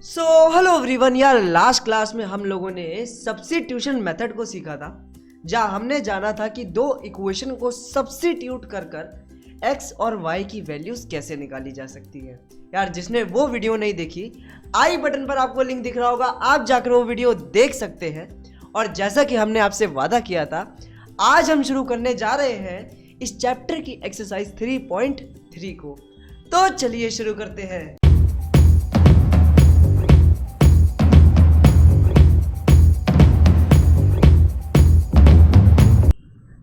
So hello everyone यार, last class में हम लोगों ने सब्स्टिट्यूशन मेथड को सीखा था, जहां हमने जाना था कि दो इक्वेशन को सब्स्टिट्यूट कर कर एक्स और वाई की वैल्यूज कैसे निकाली जा सकती है। यार जिसने वो वीडियो नहीं देखी, आई बटन पर आपको लिंक दिख रहा होगा, आप जाकर वो वीडियो देख सकते हैं। और जैसा कि हमने आपसे वादा किया था, आज हम शुरू करने जा रहे हैं इस चैप्टर की एक्सरसाइज 3.3 को। तो चलिए शुरू करते हैं।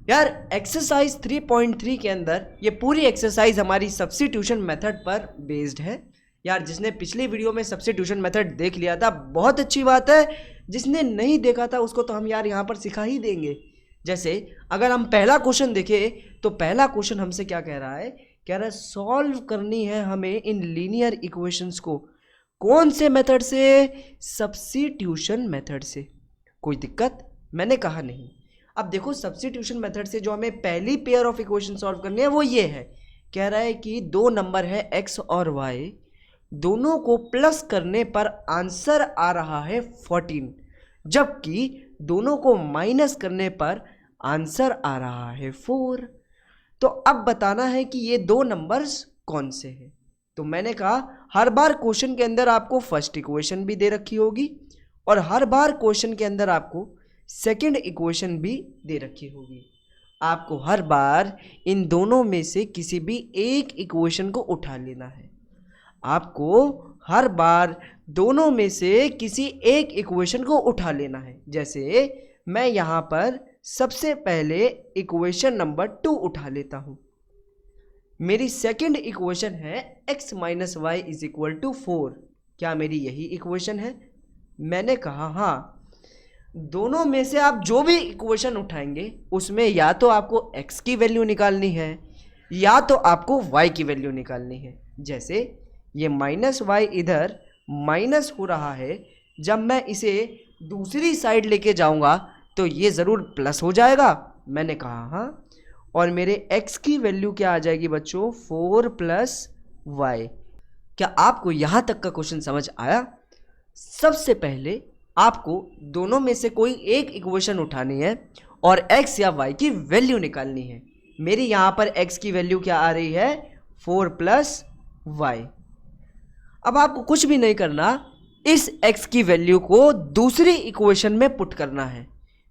यार एक्सरसाइज 3.3 के अंदर ये पूरी एक्सरसाइज हमारी सब्स्टिट्यूशन मेथड पर बेस्ड है। यार जिसने पिछली वीडियो में सब्स्टिट्यूशन मेथड देख लिया था, बहुत अच्छी बात है। जिसने नहीं देखा था उसको तो हम यार यहाँ पर सिखा ही देंगे। जैसे अगर हम पहला क्वेश्चन देखें तो पहला क्वेश्चन हमसे क्या कह रहा है, कह रहा है सॉल्व करनी है हमें इन लीनियर इक्वेशंस को। कौन से मेथड से? सब्स्टिट्यूशन मेथड से। कोई दिक्कत? मैंने कहा नहीं। अब देखो सब्स्टिट्यूशन मेथड से जो हमें पहली पेयर ऑफ इक्वेशन सॉल्व करनी है वो ये है, कह रहा है कि दो नंबर है x और y, दोनों को प्लस करने पर आंसर आ रहा है 14, जबकि दोनों को माइनस करने पर आंसर आ रहा है 4। तो अब बताना है कि ये दो नंबर्स कौन से हैं। तो मैंने कहा हर बार क्वेश्चन के अंदर आपको फर्स्ट इक्वेशन भी दे रखी होगी और हर बार क्वेश्चन के अंदर आपको सेकेंड इक्वेशन भी दे रखी होगी। आपको हर बार इन दोनों में से किसी भी एक इक्वेशन को उठा लेना है। आपको हर बार दोनों में से किसी एक इक्वेशन को उठा लेना है। जैसे मैं यहाँ पर सबसे पहले इक्वेशन नंबर 2 उठा लेता हूँ। मेरी सेकेंड इक्वेशन है x minus y is equal to 4। क्या मेरी यही इक्वेशन है? मैंने कहा हाँ। दोनों में से आप जो भी इक्वेशन उठाएंगे उसमें या तो आपको x की वैल्यू निकालनी है या तो आपको y की वैल्यू निकालनी है। जैसे ये माइनस वाई इधर माइनस हो रहा है, जब मैं इसे दूसरी साइड लेके जाऊंगा तो ये ज़रूर प्लस हो जाएगा। मैंने कहा हाँ। और मेरे x की वैल्यू क्या आ जाएगी बच्चों? 4 प्लस वाई। क्या आपको यहाँ तक का क्वेश्चन समझ आया? सबसे पहले आपको दोनों में से कोई एक इक्वेशन उठानी है और x या y की वैल्यू निकालनी है। मेरी यहाँ पर x की वैल्यू क्या आ रही है? 4 प्लस वाई। अब आपको कुछ भी नहीं करना, इस x की वैल्यू को दूसरी इक्वेशन में पुट करना है।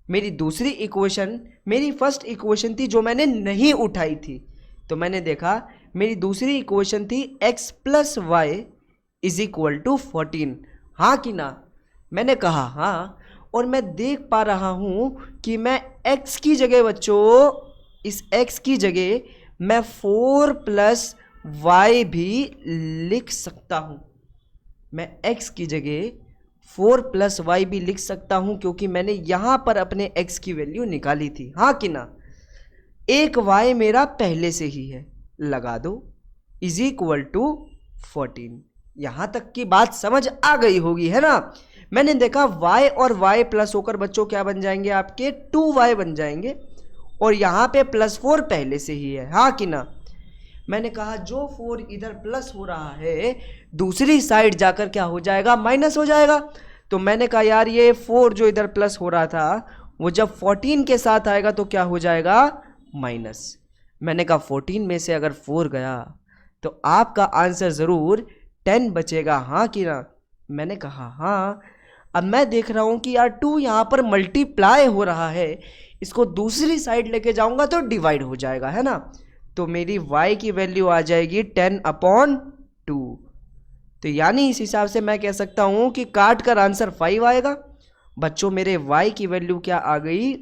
मेरी दूसरी इक्वेशन मेरी फर्स्ट इक्वेशन थी जो मैंने नहीं उठाई थी। तो मैंने देखा मेरी दूसरी इक्वेशन थी x plus y is equal to 14। हाँ कि ना? मैंने कहा हाँ। और मैं देख पा रहा हूँ कि मैं x की जगह बच्चों, इस x की जगह मैं 4 प्लस वाई भी लिख सकता हूँ। मैं x की जगह 4 प्लस वाई भी लिख सकता हूँ क्योंकि मैंने यहाँ पर अपने x की वैल्यू निकाली थी। हाँ कि ना? एक y मेरा पहले से ही है, लगा दो, इज इक्वल टू 14। यहाँ तक की बात समझ आ गई होगी, है ना? मैंने देखा y और y प्लस होकर बच्चों क्या बन जाएंगे? आपके 2y बन जाएंगे और यहाँ पे प्लस 4 पहले से ही है। हाँ कि ना? मैंने कहा जो 4 इधर प्लस हो रहा है दूसरी साइड जाकर क्या हो जाएगा? माइनस हो जाएगा। तो मैंने कहा यार ये 4 जो इधर प्लस हो रहा था वो जब 14 के साथ आएगा तो क्या हो जाएगा? माइनस। मैंने कहा 14 में से अगर 4 गया तो आपका आंसर ज़रूर 10 बचेगा। हाँ कि ना? मैंने कहा हाँ। अब मैं देख रहा हूँ कि यार 2 यहाँ पर मल्टीप्लाई हो रहा है, इसको दूसरी साइड लेके जाऊंगा तो डिवाइड हो जाएगा, है ना? तो मेरी y की वैल्यू आ जाएगी 10/2। तो यानी इस हिसाब से मैं कह सकता हूँ कि काट कर आंसर 5 आएगा। बच्चों मेरे y की वैल्यू क्या आ गई?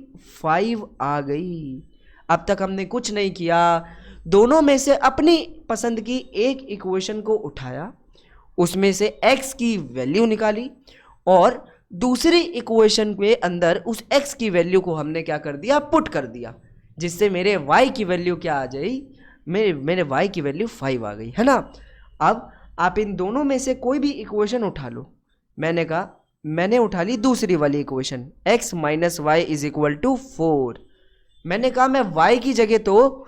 5 आ गई। अब तक हमने कुछ नहीं किया, दोनों में से अपनी पसंद की एक इक्वेशन को उठाया, उसमें से x की वैल्यू निकाली और दूसरी इक्वेशन के अंदर उस x की वैल्यू को हमने क्या कर दिया? पुट कर दिया, जिससे मेरे y की वैल्यू क्या आ गई? मेरे y की वैल्यू 5 आ गई, है ना? अब आप इन दोनों में से कोई भी इक्वेशन उठा लो। मैंने कहा मैंने उठा ली दूसरी वाली equation x minus y is equal to 4। मैंने कहा मैं y की जगह तो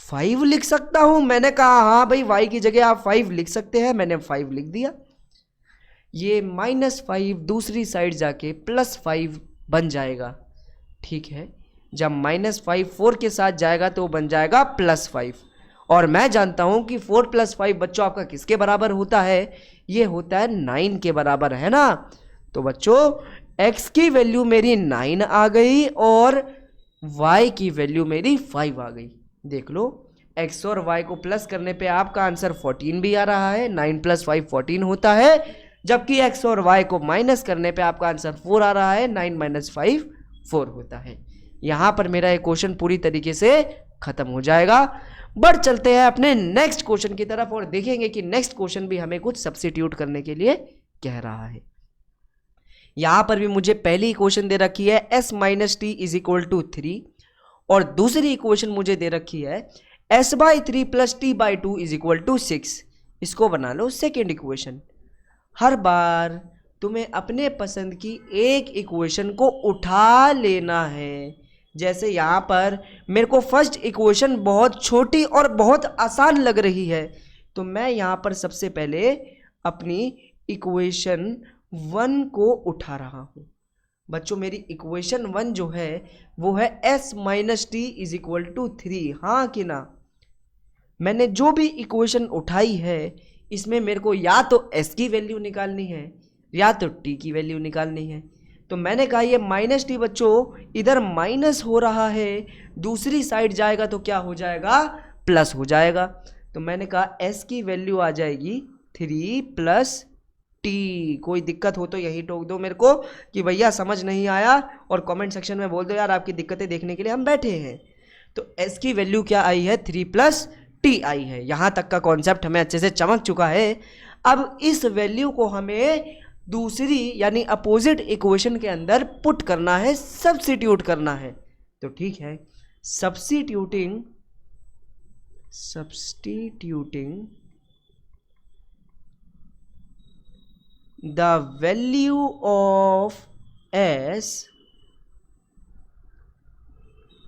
5 लिख सकता हूं। मैंने कहा हाँ भाई y की जगह आप 5 लिख सकते हैं। मैंने 5 लिख दिया। ये -5 दूसरी साइड जाके +5 बन जाएगा, ठीक है। जब -5 4 के साथ जाएगा तो बन जाएगा +5, और मैं जानता हूं कि 4 + 5 बच्चों आपका किसके बराबर होता है, ये होता है 9 के बराबर, है ना। तो बच्चों x की वैल्यू मेरी 9 आ गई और y की वैल्यू मेरी 5 आ गई। देख लो x और y को प्लस करने पे आपका आंसर 14 भी आ रहा है, 9 + 5 14 होता है, जबकि x और y को माइनस करने पे आपका आंसर 4 आ रहा है, 9 - 5 4 होता है। यहां पर मेरा ये क्वेश्चन पूरी तरीके से खत्म हो जाएगा। बढ़ चलते हैं अपने नेक्स्ट क्वेश्चन की तरफ और देखेंगे कि नेक्स्ट क्वेश्चन भी हमें कुछ सब्स्टिट्यूट करने के लिए कह रहा है। यहां पर भी मुझे पहली इक्वेशन दे रखी है s - t = 3 और दूसरी इक्वेशन मुझे दे रखी है s/3 + t/2 = 6। इसको बना लो सेकेंड इक्वेशन। हर बार तुम्हें अपने पसंद की एक इक्वेशन को उठा लेना है। जैसे यहाँ पर मेरे को फर्स्ट इक्वेशन बहुत छोटी और बहुत आसान लग रही है, तो मैं यहाँ पर सबसे पहले अपनी इक्वेशन 1 को उठा रहा हूँ। बच्चों मेरी इक्वेशन 1 जो है वो है s - t = 3, हाँ कि ना। मैंने जो भी इक्वेशन उठाई है इसमें मेरे को या तो s की वैल्यू निकालनी है या तो t की वैल्यू निकालनी है। तो मैंने कहा ये -t बच्चों इधर माइनस हो रहा है, दूसरी साइड जाएगा तो क्या हो जाएगा, प्लस हो जाएगा। तो मैंने कहा s की वैल्यू आ जाएगी 3 + t। कोई दिक्कत हो तो यही टोक दो मेरे को कि भैया समझ नहीं आया, और कमेंट सेक्शन में बोल दो यार आपकी दिक्कतें देखने के लिए हम बैठे हैं। तो s की वैल्यू क्या आई है, 3 + t आई है। यहां तक का कॉन्सेप्ट हमें अच्छे से चमक चुका है। अब इस वैल्यू को हमें दूसरी यानी अपोजिट इक्वेशन के अंदर पुट करना है, सब्स्टिट्यूट करना है। तो ठीक है, substituting the value of s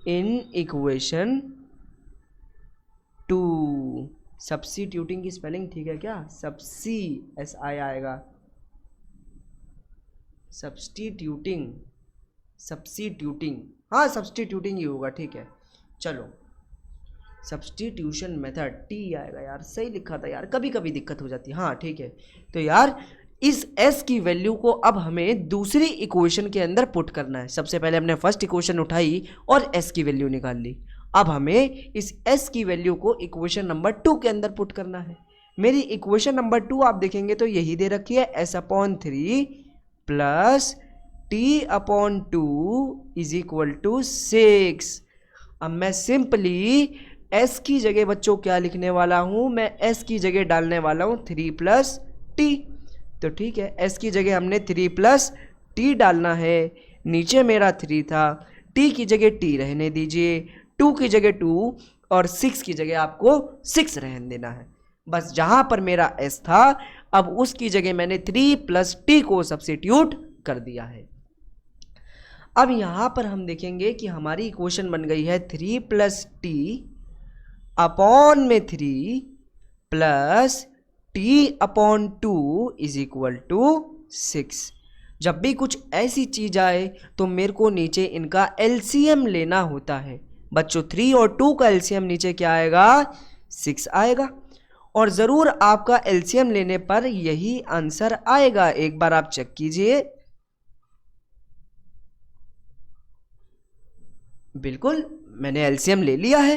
in equation 2। Substituting की स्पेलिंग ठीक है क्या, SI आएगा, सब्स्टिट्यूटिंग, हाँ सब्स्टिट्यूटिंग ही होगा, ठीक है। चलो सब्स्टिट्यूशन मेथड t आएगा, यार सही लिखा था यार, कभी कभी दिक्कत हो जाती है, हाँ ठीक है। तो यार इस s की वैल्यू को अब हमें दूसरी इक्वेशन के अंदर पुट करना है। सबसे पहले हमने फर्स्ट इक्वेशन उठाई और s की वैल्यू निकाल ली। अब हमें इस s की वैल्यू को इक्वेशन नंबर 2 के अंदर पुट करना है। मेरी इक्वेशन नंबर 2 आप देखेंगे तो यही दे रखी है s/3 + t/2 = 6। अब मैं सिंपली s की जगह बच्चों क्या लिखने वाला हूं, मैं s की जगह डालने वाला हूं 3 + t। तो ठीक है, s की जगह हमने 3 + t डालना है। नीचे मेरा 3 था, t की जगह t रहने दीजिए, 2 की जगह 2 और 6 की जगह आपको 6 रहने देना है। बस जहां पर मेरा s था अब उसकी जगह मैंने 3 + t को सब्स्टिट्यूट कर दिया है। अब यहां पर हम देखेंगे कि हमारी इक्वेशन बन गई है 3 + t अपॉन में 3 + t/2 = 6। जब भी कुछ ऐसी चीज आए तो मेरे को नीचे इनका एलसीएम लेना होता है। बच्चों 3 और 2 का एलसीएम नीचे क्या आएगा, 6 आएगा, और ज़रूर आपका एलसीएम लेने पर यही आंसर आएगा। एक बार आप चेक कीजिए, बिल्कुल मैंने एलसीएम ले लिया है।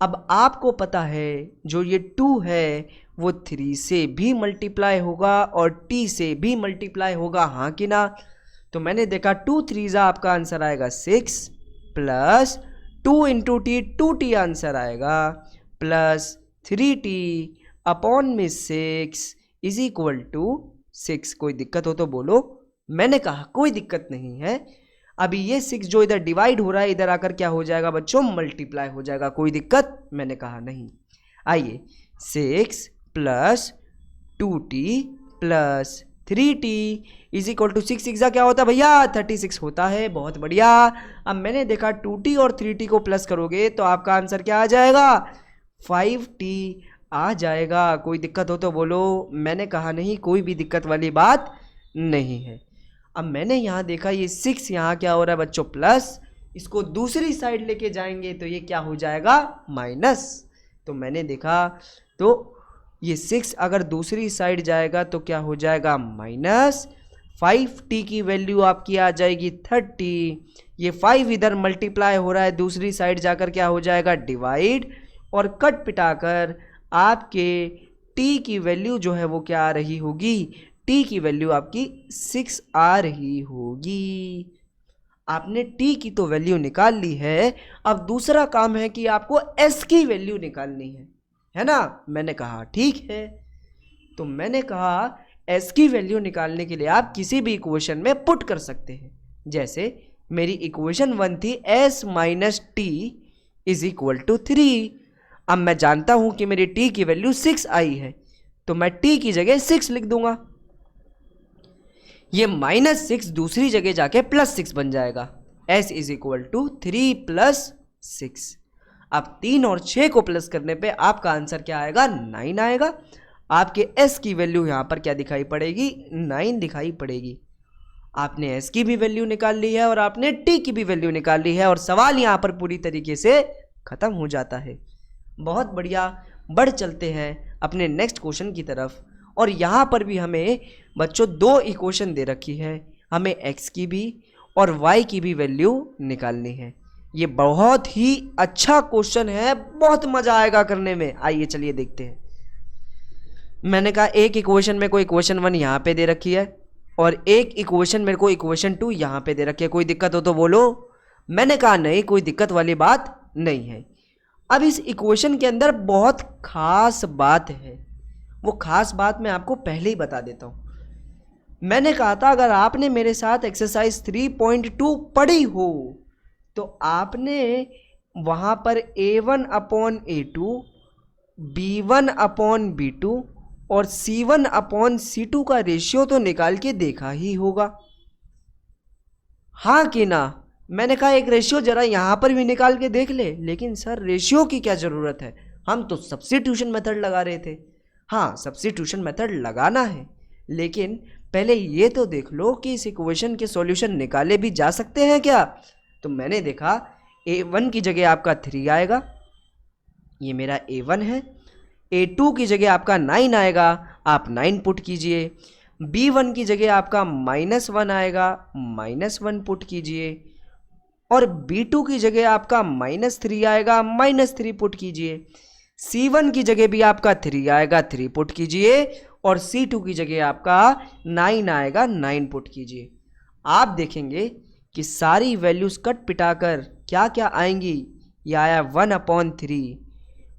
अब आपको पता है जो ये 2 है वो 3 से भी मल्टीप्लाई होगा और t से भी मल्टीप्लाई होगा, हाँ कि ना। तो मैंने देखा 2 3 आपका आंसर आएगा 6 + 2 × t 2t आंसर आएगा, प्लस 3t अपॉन में 6 = 6। कोई दिक्कत हो तो बोलो, मैंने कहा कोई दिक्कत नहीं है। अभी ये 6 जो इधर डिवाइड हो रहा है इधर आकर क्या हो जाएगा बच्चों, मल्टीप्लाई हो जाएगा, कोई दिक्कत मैंने कहा नहीं। आइए 6 + 2t + 3t = 6। 6 क्या होता है भैया, 36 होता है, बहुत बढ़िया। अब मैंने देखा 2t और 3t को प्लस करोगे तो आपका आंसर क्या आ जाएगा, 5t आ जाएगा। कोई दिक्कत हो तो बोलो, मैंने कहा नहीं कोई भी दिक्कत वाली बात नहीं है। अब मैंने यहाँ देखा ये 6 यहाँ क्या हो रहा है बच्चों प्लस, इसको दूसरी साइड लेके जाएंगे तो ये क्या हो जाएगा माइनस। तो मैंने देखा तो ये 6 अगर दूसरी साइड जाएगा तो क्या हो जाएगा माइनस, 5t की वैल्यू आपकी आ जाएगी 30, ये 5 इधर मल्टीप्लाई हो रहा है दूसरी साइड जाकर क्या हो जाएगा डिवाइड, और कट पिटाकर आपके t की वैल्यू जो है वो क्या आ रही होगी, t की वैल्यू आपकी 6 आ रही होगी। आपने t की तो वैल्यू निकाल ली है, अब दूसरा काम है कि आपको s की वैल्यू निकालनी है ना। मैंने कहा ठीक है, तो मैंने कहा s की वैल्यू निकालने के लिए आप किसी भी इक्वेशन में पुट कर सकते हैं। जैसे मेरी इक्वेशन 1 थी s minus t is equal to 3। अब मैं जानता हूं कि मेरी t की वैल्यू 6 आई है, तो मैं t की जगह 6 लिख दूंगा, ये -6 दूसरी जगह जाके +6 बन जाएगा। s is equal to 3 + 6। अब 3 और 6 को प्लस करने पे आपका आंसर क्या आएगा 9 आएगा। आपके s की वैल्यू यहाँ पर क्या दिखाई पड़ेगी 9 दिखाई पड़ेगी। आपने s की भी वैल्यू निकाल ली है और आपने t की भी वैल्यू निकाल ली है और सवाल यहाँ पर पूरी तरीके से खत्म हो जाता है। बहुत बढ़िया, बढ़ चलते हैं अपने नेक्स्ट क्वेश्चन की तरफ। और यहाँ पर भी हमें बच्चों 2 इक्वेशन दे रखी है, हमें x की भी और y की भी वैल्यू निकालनी है। ये बहुत ही अच्छा क्वेश्चन है, बहुत मजा आएगा करने में। आइए चलिए देखते हैं। मैंने कहा एक इक्वेशन मेरे को इक्वेशन 1 यहाँ पे दे रखी है और एक इक्वेशन मेरे को इक्वेशन 2 यहाँ पे दे रखी है। कोई दिक्कत हो तो बोलो। मैंने कहा नहीं, कोई दिक्कत वाली बात नहीं है। अब इस इक्वेशन के अंदर बहुत खास बात है, वो खास बात मैं आपको पहले ही बता देता हूँ। मैंने कहा था अगर आपने मेरे साथ एक्सरसाइज 3.2 पढ़ी हो तो आपने वहाँ पर A1/A2, B1/B2 और C1/C2 का रेशियो तो निकाल के देखा ही होगा, हाँ कि ना। मैंने कहा एक रेशियो जरा यहाँ पर भी निकाल के देख ले, लेकिन सर रेशियो की क्या ज़रूरत है, हम तो सब्स्टिट्यूशन मेथड लगा रहे थे। हाँ, सब्स्टिट्यूशन मेथड लगाना है, लेकिन पहले ये तो देख लो कि इस इक्वेशन के सॉल्यूशन निकाले भी जा सकते हैं क्या। तो मैंने देखा A1 की जगह आपका 3 आएगा, ये मेरा A1 है। A2 की जगह आपका 9 आएगा, आप 9 पुट कीजिए। B1 की जगह आपका -1 आएगा, -1 पुट कीजिए। और B2 की जगह आपका -3 आएगा, -3 पुट कीजिए। C1 की जगह भी आपका 3 आएगा, 3 पुट कीजिए। और C2 की जगह आपका 9 आएगा, 9 पुट कीजिए। आप देखेंगे कि सारी वैल्यूज कट पिटाकर क्या क्या आएंगी। ये आया 1/3,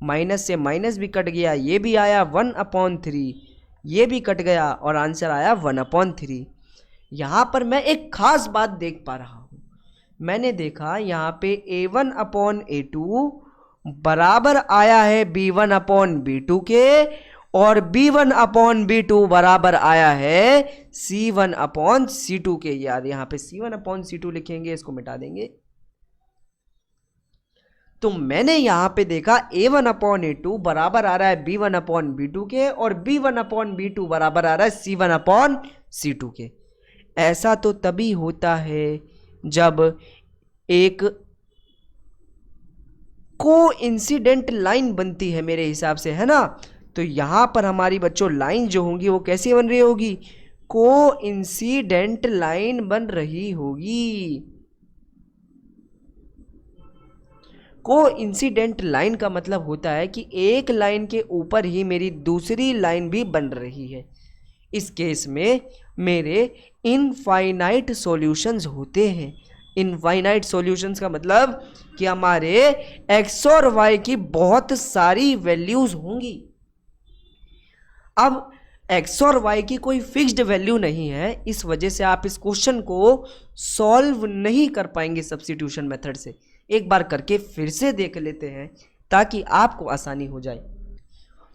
माइनस से माइनस भी कट गया, ये भी आया 1/3, ये भी कट गया और आंसर आया 1/3। यहाँ पर मैं एक खास बात देख पा रहा हूँ। मैंने देखा यहाँ पे A1/A2 बराबर आया है B1/B2 के, और B1/B2 बराबर आया है C1/C2 के। यार यहाँ पे C1/C2 लिखेंगे, इसको मिटा देंगे। तो मैंने यहाँ पे देखा A1/A2 बराबर आ रहा है B1/B2 के, और B1/B2 बराबर आ रहा है C1/C2 के। ऐसा तो तभी होता है जब एक कोइंसिडेंट लाइन बनती है मेरे हिसाब से, है ना। तो यहाँ पर हमारी बच्चों लाइन जो होंगी वो कैसी बन रही होगी, कोइंसिडेंट लाइन बन रही होगी। कोइंसिडेंट लाइन का मतलब होता है कि एक लाइन के ऊपर ही मेरी दूसरी लाइन भी बन रही है। इस केस में मेरे इनफाइनाइट सॉल्यूशंस होते हैं। इनफाइनाइट सॉल्यूशंस का मतलब कि हमारे x और y की बहुत सारी वैल्यूज होंगी। अब x और y की कोई फिक्स्ड वैल्यू नहीं है, इस वजह से आप इस क्वेश्चन को सॉल्व नहीं कर पाएंगे सब्स्टिट्यूशन मेथड से। एक बार करके फिर से देख लेते हैं ताकि आपको आसानी हो जाए।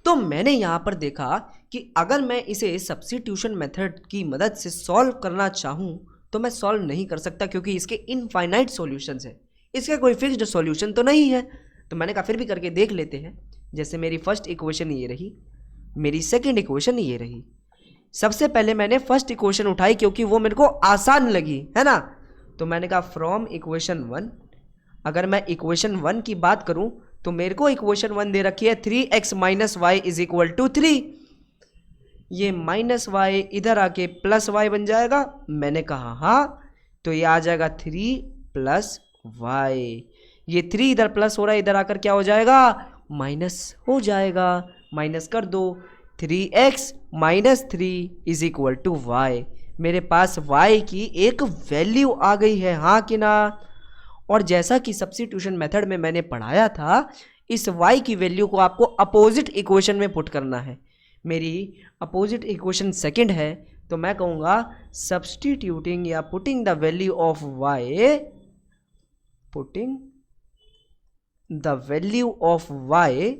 तो मैंने यहाँ पर देखा कि अगर मैं इसे सब्स्टिट्यूशन मेथड की मदद से सॉल्व करना चाहूँ तो मैं सॉल्व नहीं कर सकता, क्योंकि इसके इनफाइनाइट सॉल्यूशंस है, इसका कोई फिक्स्ड सॉल्यूशन तो नहीं है। तो मैंने कहा फिर भी करके देख लेते हैं। जैसे मेरी फर्स्ट इक्वेशन ये रही, मेरी सेकंड इक्वेशन ये रही। सबसे पहले मैंने फर्स्ट इक्वेशन उठाई क्योंकि वो मेरे को आसान लगी, है ना। तो मैंने कहा फ्रॉम इक्वेशन 1, अगर मैं इक्वेशन 1 की बात करूं तो मेरे को इक्वेशन 1 दे रखी है 3x minus y is equal to 3। ये माइनस वाई इधर आके प्लस वाई बन जाएगा। मैंने कहा हाँ, तो ये आ जाएगा 3 प्लस वाई। ये 3 इधर प्लस हो रहा है, इधर आकर क्या हो जाएगा, माइनस हो जाएगा। माइनस कर दो, 3x minus 3 is equal to y. मेरे पास y की एक वैल्यू आ गई है, हाँ कि ना। और जैसा कि सब्स्टिट्यूशन मेथड में मैंने पढ़ाया था, इस y की वैल्यू को आपको अपोजिट इक्वेशन में पुट करना है। मेरी अपोजिट इक्वेशन सेकंड है, तो मैं कहूँगा सब्स्टिट्यूटिंग या putting the value of y, putting the value of y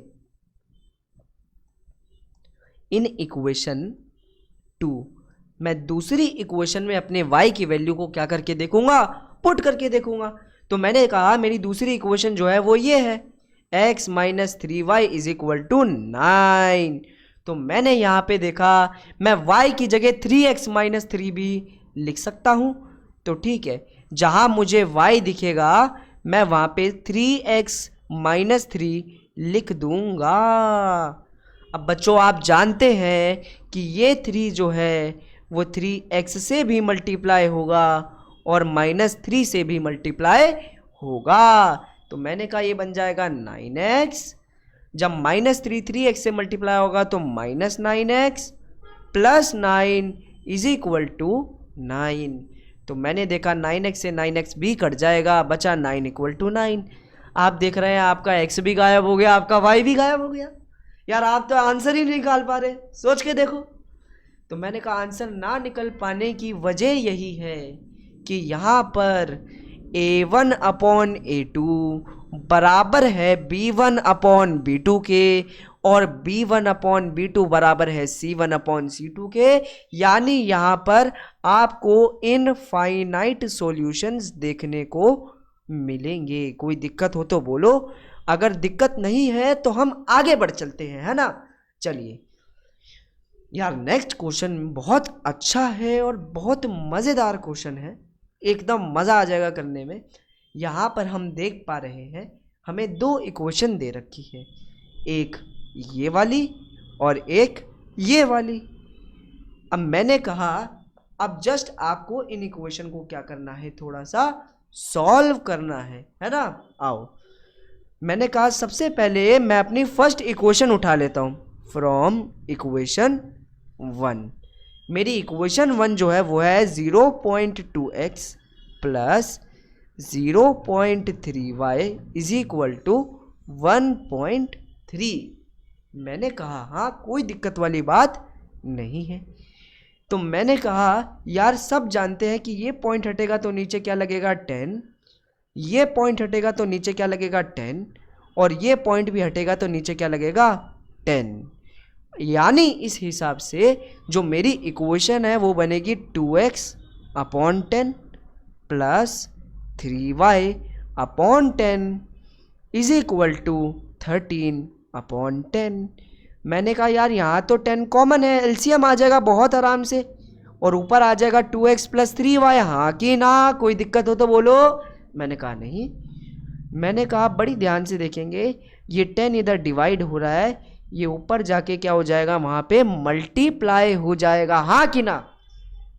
in equation 2। मैं दूसरी इक्वेशन में अपने y की वैल्यू को क्या करके देखूंगा, पुट करके देखूंगा। तो मैंने कहा मेरी दूसरी इक्वेशन जो है वो ये है, x minus 3y is equal to 9। तो मैंने यहां पे देखा मैं y की जगह 3x माइनस 3 भी लिख सकता हूं। तो ठीक है, जहां मुझे y दिखेगा मैं वहां पे 3x माइनस 3 लिख दूंगा। अब बच्चों आप जानते हैं कि ये 3 जो है वो 3x से भी मल्टीप्लाई होगा और माइनस 3 से भी मल्टीप्लाई होगा। तो मैंने कहा ये बन जाएगा 9x। जब माइनस 3x से मल्टीप्लाई होगा तो minus 9x plus 9 is equal to 9। तो मैंने देखा 9x से 9x भी कट जाएगा, बचा 9 इक्वल टू 9। आप देख रहे हैं आपका x भी गायब हो गया, आपका y भी गायब हो गया। यार आप तो आंसर ही नहीं निकाल पा रहे, सोच के देखो। तो मैंने कहा आंसर ना निकल पाने की वजह यही है कि यहाँ पर a1 अपॉन a2 बराबर है b1 अपॉन b2 के, और b1 अपॉन b2 बराबर है c1 अपॉन c2 के। यानी यहाँ पर आपको इनफाइनाइट सॉल्यूशंस देखने को मिलेंगे। कोई दिक्कत हो तो बोलो, अगर दिक्कत नहीं है तो हम आगे बढ़ चलते हैं, है ना। चलिए यार, नेक्स्ट क्वेश्चन बहुत अच्छा है और बहुत मज़ेदार क्वेश्चन है, एकदम मज़ा आ जाएगा करने में। यहाँ पर हम देख पा रहे हैं हमें दो इक्वेशन दे रखी है, एक ये वाली और एक ये वाली। अब मैंने कहा अब जस्ट आपको इन इक्वेशन को क्या करना है, थोड़ा सा सॉल्व करना है ना। आओ, मैंने कहा सबसे पहले मैं अपनी फर्स्ट इक्वेशन उठा लेता हूँ फ्रॉम इक्वेशन 1। मेरी इक्वेशन 1 जो है वो है 0.2x plus 0.3y is equal to 1.3। मैंने कहा हाँ, कोई दिक्कत वाली बात नहीं है। तो मैंने कहा यार सब जानते हैं कि ये पॉइंट हटेगा तो नीचे क्या लगेगा 10, ये पॉइंट हटेगा तो नीचे क्या लगेगा 10, और ये पॉइंट भी हटेगा तो नीचे क्या लगेगा 10। यानी इस हिसाब से जो मेरी इक्वेशन है वो बनेगी 2x upon 10 plus 3y upon 10 is equal to 13 upon 10। मैंने कहा यार यहाँ तो 10 कॉमन है, एलसीएम आ जाएगा बहुत आराम से, और ऊपर आ जाएगा 2x प्लस 3y। हाँ कि ना, कोई दिक्कत हो तो बोलो। मैंने कहा नहीं। मैंने कहा बड़ी ध्यान से देखेंगे, ये 10 इधर डिवाइड हो रहा है, ये ऊपर जाके क्या हो जाएगा, वहाँ पे मल्टीप्लाई हो जाएगा, हाँ कि ना।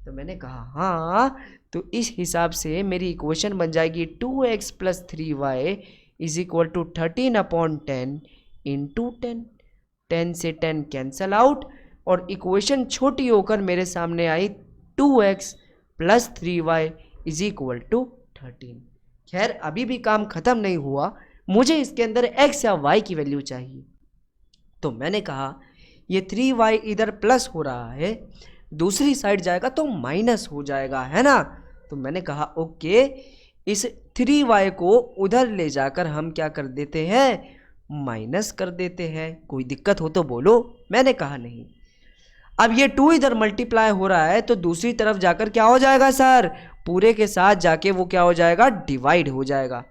तो मैंने कहा हाँ। तो इस हिसाब से मेरी इक्वेशन बन जाएगी 2x plus 3y is equal to 13 upon 10 into 10। 10 से 10 कैंसल आउट, और इक्वेशन छोटी होकर मेरे सामने आई 2x plus 3y is equal to 13। खैर अभी भी काम ख़त्म नहीं हुआ, मुझे इसके अंदर x या y की वैल्यू चाहिए। तो मैंने कहा ये 3y इधर प्लस हो रहा है, दूसरी साइड जाएगा तो माइनस हो जाएगा, है ना। तो मैंने कहा ओके, इस 3y को उधर ले जाकर हम क्या कर देते हैं, माइनस कर देते हैं। कोई दिक्कत हो तो बोलो। मैंने कहा नहीं। अब ये 2 इधर मल्टीप्लाई हो रहा है तो दूसरी तरफ जाकर क्या हो जाएगा सर, पूरे के साथ जाके वो क्या हो जाएगा, डिवाइड हो जाएगा।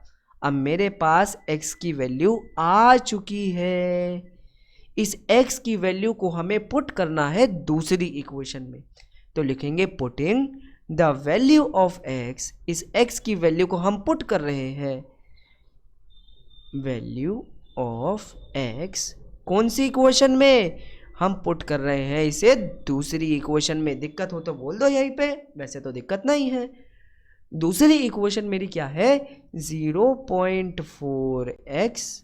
अब मेरे पास x की वैल्यू आ चुकी है। इस x की वैल्यू को हमें पुट करना है दूसरी इक्वेशन में। तो लिखेंगे putting the value of x, इस x की वैल्यू को हम पुट कर रहे हैं, वैल्यू ऑफ x कौन सी इक्वेशन में, हम पुट कर रहे हैं इसे दूसरी इक्वेशन में। दिक्कत हो तो बोल दो यहीं पे, वैसे तो दिक्कत नहीं है। दूसरी इक्वेशन मेरी क्या है, 0.4x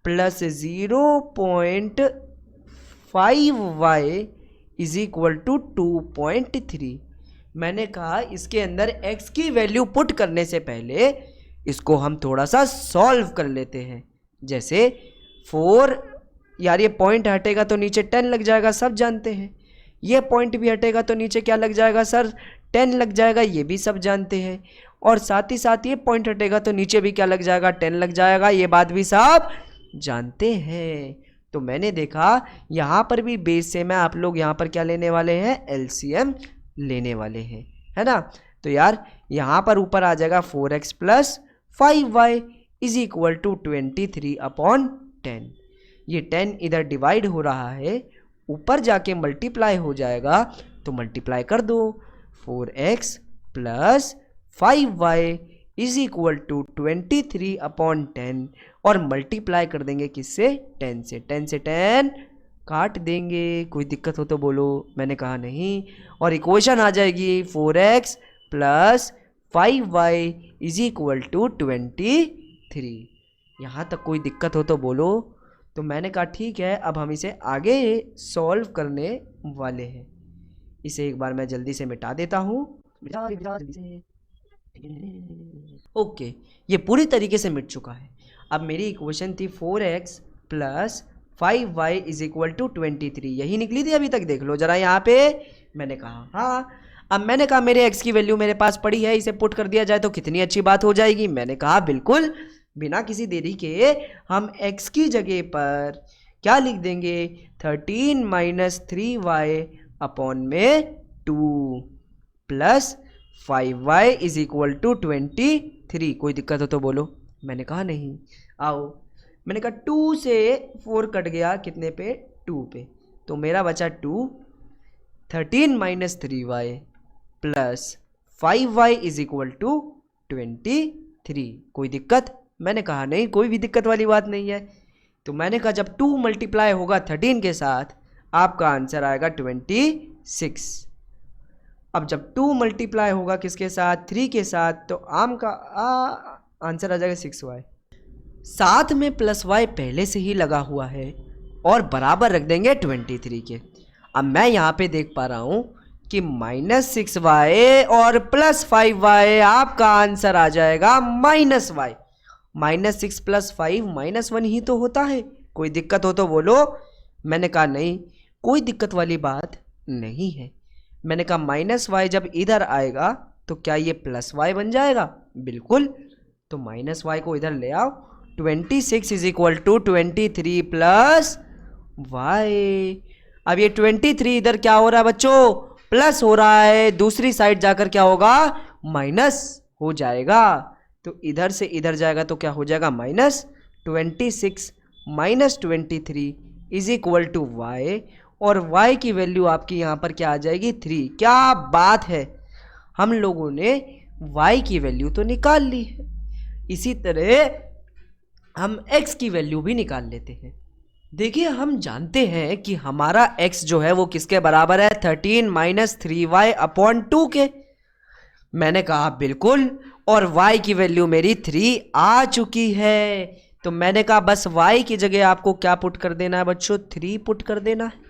plus 0.5y is equal to 2.3। मैंने कहा इसके अंदर x की वैल्यू पुट करने से पहले इसको हम थोड़ा सा सॉल्व कर लेते हैं। जैसे 4, यार ये पॉइंट हटेगा तो नीचे 10 लग जाएगा, सब जानते हैं। ये पॉइंट भी हटेगा तो नीचे क्या लग जाएगा सर, 10 लग जाएगा, ये भी सब जानते हैं। और साथ ही साथ ये पॉइंट हटेगा तो नीचे भी क्या लग जाएगा, 10 लग जाएगा, ये बात भी सब जानते हैं। तो मैंने देखा यहाँ पर भी बेस से मैं आप लोग यहाँ पर क्या लेने वाले हैं, एलसीएम लेने वाले हैं, है ना। तो यार यहाँ पर ऊपर आ जाएगा 4x plus 5y is equal to 23/10। ये 10 इधर डिवाइड हो रहा है, ऊपर जाके मल्टीप्लाई हो जाएगा, तो मल्टीप्लाई कर दो। 4x plus 5y is equal to 23/10 और मल्टीप्लाई कर देंगे किससे, 10 से। 10 से 10 काट देंगे, कोई दिक्कत हो तो बोलो, मैंने कहा नहीं। और इक्वेशन आ जाएगी 4x plus 5y is equal to 23। यहाँ तक कोई दिक्कत हो तो बोलो। तो मैंने कहा ठीक है, अब हम इसे आगे सॉल्व करने वाले हैं। इसे एक बार मैं जल्दी से मिटा देता हूँ। ओके, ये पूरी तरीके से मिट चुका है। अब मेरी इक्वेशन थी 4x plus 5y is equal to 23, यही निकली थी अभी तक, देख लो जरा यहाँ पे। मैंने कहा हाँ, अब मैंने कहा मेरे x की वैल्यू मेरे पास पड़ी है, इसे पुट कर दिया जाए तो कितनी अच्छी बात हो जाएगी। मैंने कहा बिल्कुल, बिना किसी देरी के हम x की जगह पर क्या लिख देंगे, 13 माइनस 3y अपॉन में 2 plus 5y is equal to 23। कोई दिक्कत हो तो बोलो, मैंने कहा नहीं। आओ, मैंने कहा 2 से 4 कट गया, कितने पे, 2 पे, तो मेरा बचा 2। 13 minus 3y plus 5y is equal to 23। कोई दिक्कत, मैंने कहा नहीं, कोई भी दिक्कत वाली बात नहीं है। तो मैंने कहा जब 2 मल्टीप्लाई होगा 13 के साथ, आपका आंसर आएगा 26। अब जब 2 मल्टीप्लाई होगा किसके साथ, 3 के साथ, तो आम का आंसर आ जाएगा 6y। साथ में प्लस y पहले से ही लगा हुआ है और बराबर रख देंगे 23 के। अब मैं यहाँ पे देख पा रहा हूँ कि -6y और प्लस 5y, आपका आंसर आ जाएगा -y। -6 प्लस 5 -1 ही तो होता है, कोई दिक्कत हो तो बोलो। मैंने कहा नहीं, कोई दिक्कत वाली बात नहीं है। मैंने कहा -y जब इधर आएगा तो क्या ये +y बन जाएगा, बिल्कुल। तो -y को इधर ले आओ, 26 is equal to 23 plus y। अब ये 23 इधर क्या हो रहा है बच्चों, प्लस हो रहा है, दूसरी साइड जाकर क्या होगा, माइनस हो जाएगा। तो इधर से इधर जाएगा तो क्या हो जाएगा, -26 minus 23 is equal to y, और y की वैल्यू आपकी यहाँ पर क्या आ जाएगी, 3। क्या बात है, हम लोगों ने y की वैल्यू तो निकाल ली है। इसी तरह हम x की वैल्यू भी निकाल लेते हैं। देखिए, हम जानते हैं कि हमारा x जो है वो किसके बराबर है, 13 माइनस 3y अपॉन 2 के। मैंने कहा बिल्कुल, और y की वैल्यू मेरी 3 आ चुकी है। तो मैंने कहा बस y की जगह आपको क्या पुट कर देना है बच्चों, 3 पुट कर देना है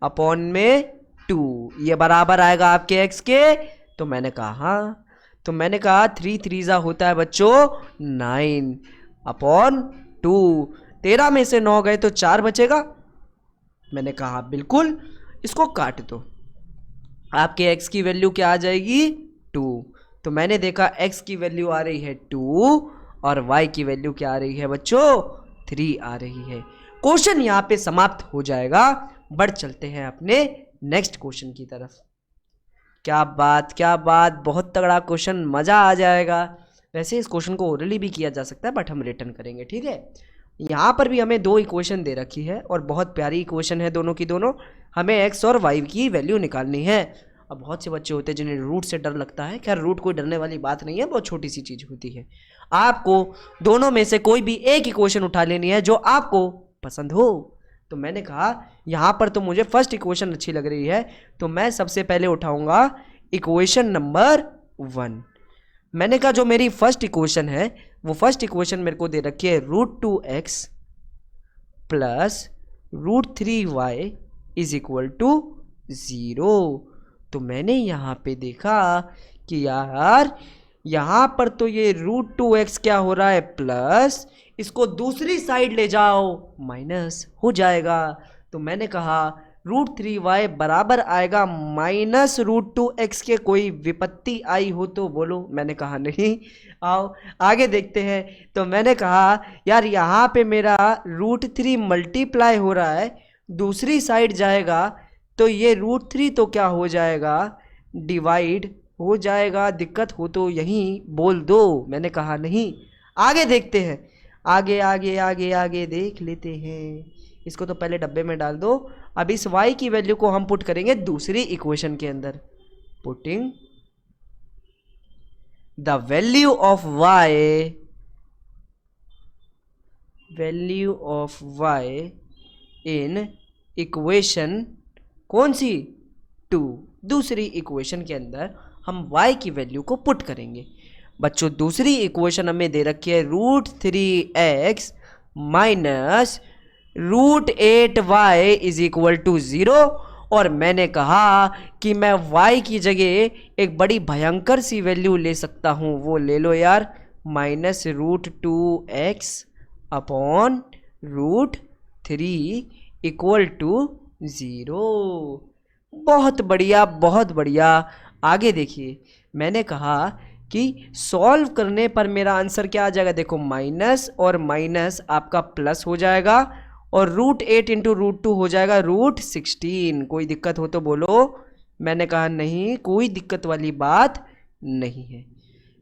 अपॉन में 2। ये बराबर आएगा आपके x के। तो मैंने कहा हाँ, तो मैंने कहा 3 3 होता है बच्चों 9 अपॉन 2। 13 में से 9 गए तो 4 बचेगा। मैंने कहा बिल्कुल, इसको काट दो, आपके x की वैल्यू क्या आ जाएगी, 2। तो मैंने देखा x की वैल्यू आ रही है 2 और y की वैल्यू क्या आ रही है बच्चों, 3 आ रही है। क्वेश्चन यहाँ पे समाप्त हो जाएगा। बढ़ चलते हैं अपने नेक्स्ट क्वेश्चन की तरफ। क्या बात, क्या बात, बहुत तगड़ा क्वेश्चन, मज़ा आ जाएगा। वैसे इस क्वेश्चन को ओरली भी किया जा सकता है, बट हम रिटर्न करेंगे, ठीक है। यहाँ पर भी हमें दो इक्वेशन दे रखी है और बहुत प्यारी इक्वेशन है दोनों की दोनों। हमें एक्स और वाई की वैल्यू निकालनी है। अब बहुत से बच्चे होते हैं जिन्हें रूट से डर लगता है। खैर रूट कोई डरने वाली बात नहीं है, बहुत छोटी सी चीज होती है। आपको दोनों में से कोई भी एक इक्वेशन उठा लेनी है जो आपको पसंद हो। तो मैंने कहा यहाँ पर तो मुझे फर्स्ट इक्वेशन अच्छी लग रही है, तो मैं सबसे पहले उठाऊंगा इक्वेशन नंबर 1। मैंने कहा जो मेरी फर्स्ट इक्वेशन है वो फर्स्ट इक्वेशन मेरे को दे रखी है √2x plus √3y is equal to 0। तो मैंने यहाँ पे देखा कि यार यहाँ पर तो ये √2x क्या हो रहा है प्लस, इसको दूसरी साइड ले जाओ माइनस हो जाएगा। तो मैंने कहा √3y बराबर आएगा -√2x के। कोई विपत्ति आई हो तो बोलो। मैंने कहा नहीं। आओ आगे देखते हैं। तो मैंने कहा यार यहाँ पे मेरा √3 मल्टीप्लाई हो रहा है, दूसरी साइड जाएगा तो ये √3 तो क्या हो जाएगा, डिवाइड हो जाएगा। दिक्कत हो तो यहीं बोल दो। मैंने कहा नहीं। आगे देखते हैं, आगे आगे आगे आगे देख लेते हैं। इसको तो पहले डब्बे में डाल दो। अब इस y की वैल्यू को हम पुट करेंगे दूसरी इक्वेशन के अंदर। Putting the value of y in equation कौन सी 2, दूसरी इक्वेशन के अंदर हम y की वैल्यू को पुट करेंगे। बच्चों दूसरी इक्वेशन हमें दे रखी है √3x minus √8y is equal to 0। और मैंने कहा कि मैं y की जगह एक बड़ी भयंकर सी वैल्यू ले सकता हूँ। वो ले लो यार, -√2x अपॉन √3 इक्वल टू 0। बहुत बढ़िया बहुत बढ़िया। आगे देखिए, मैंने कहा कि सॉल्व करने पर मेरा आंसर क्या आ जाएगा। देखो माइनस और माइनस आपका प्लस हो जाएगा और √8 इंटू √2 हो जाएगा √16। कोई दिक्कत हो तो बोलो। मैंने कहा नहीं, कोई दिक्कत वाली बात नहीं है।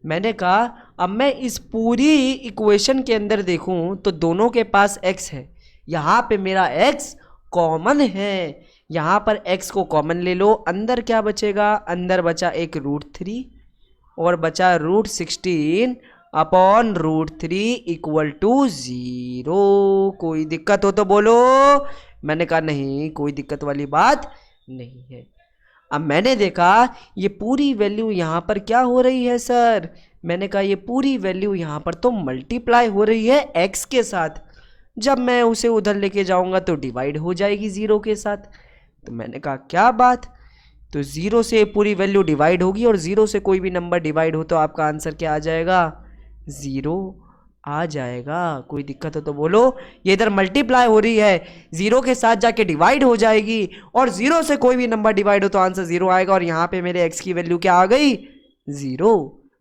मैंने कहा अब मैं इस पूरी इक्वेशन के अंदर देखूं तो दोनों के पास x है, यहाँ पे मेरा x कॉमन है। यहाँ पर x को कॉमन ले लो, अंदर क्या बचेगा, अंदर बचा एक √3 और बचा √16 अपॉन √3 इक्वल टू 0। कोई दिक्कत हो तो बोलो। मैंने कहा नहीं, कोई दिक्कत वाली बात नहीं है। अब मैंने देखा ये पूरी वैल्यू यहाँ पर क्या हो रही है सर। मैंने कहा ये पूरी वैल्यू यहाँ पर तो मल्टीप्लाई हो रही है x के साथ। जब मैं उसे उधर लेके जाऊँगा तो डिवाइड हो जाएगी 0 के साथ। तो मैंने कहा क्या बात, तो 0 से पूरी वैल्यू डिवाइड होगी और 0 से कोई भी नंबर डिवाइड हो तो आपका आंसर क्या आ जाएगा, 0 आ जाएगा। कोई दिक्कत हो तो बोलो। ये इधर मल्टीप्लाई हो रही है, 0 के साथ जाके डिवाइड हो जाएगी और 0 से कोई भी नंबर डिवाइड हो तो आंसर 0 आएगा। और यहाँ पे मेरे x की वैल्यू क्या आ गई, 0।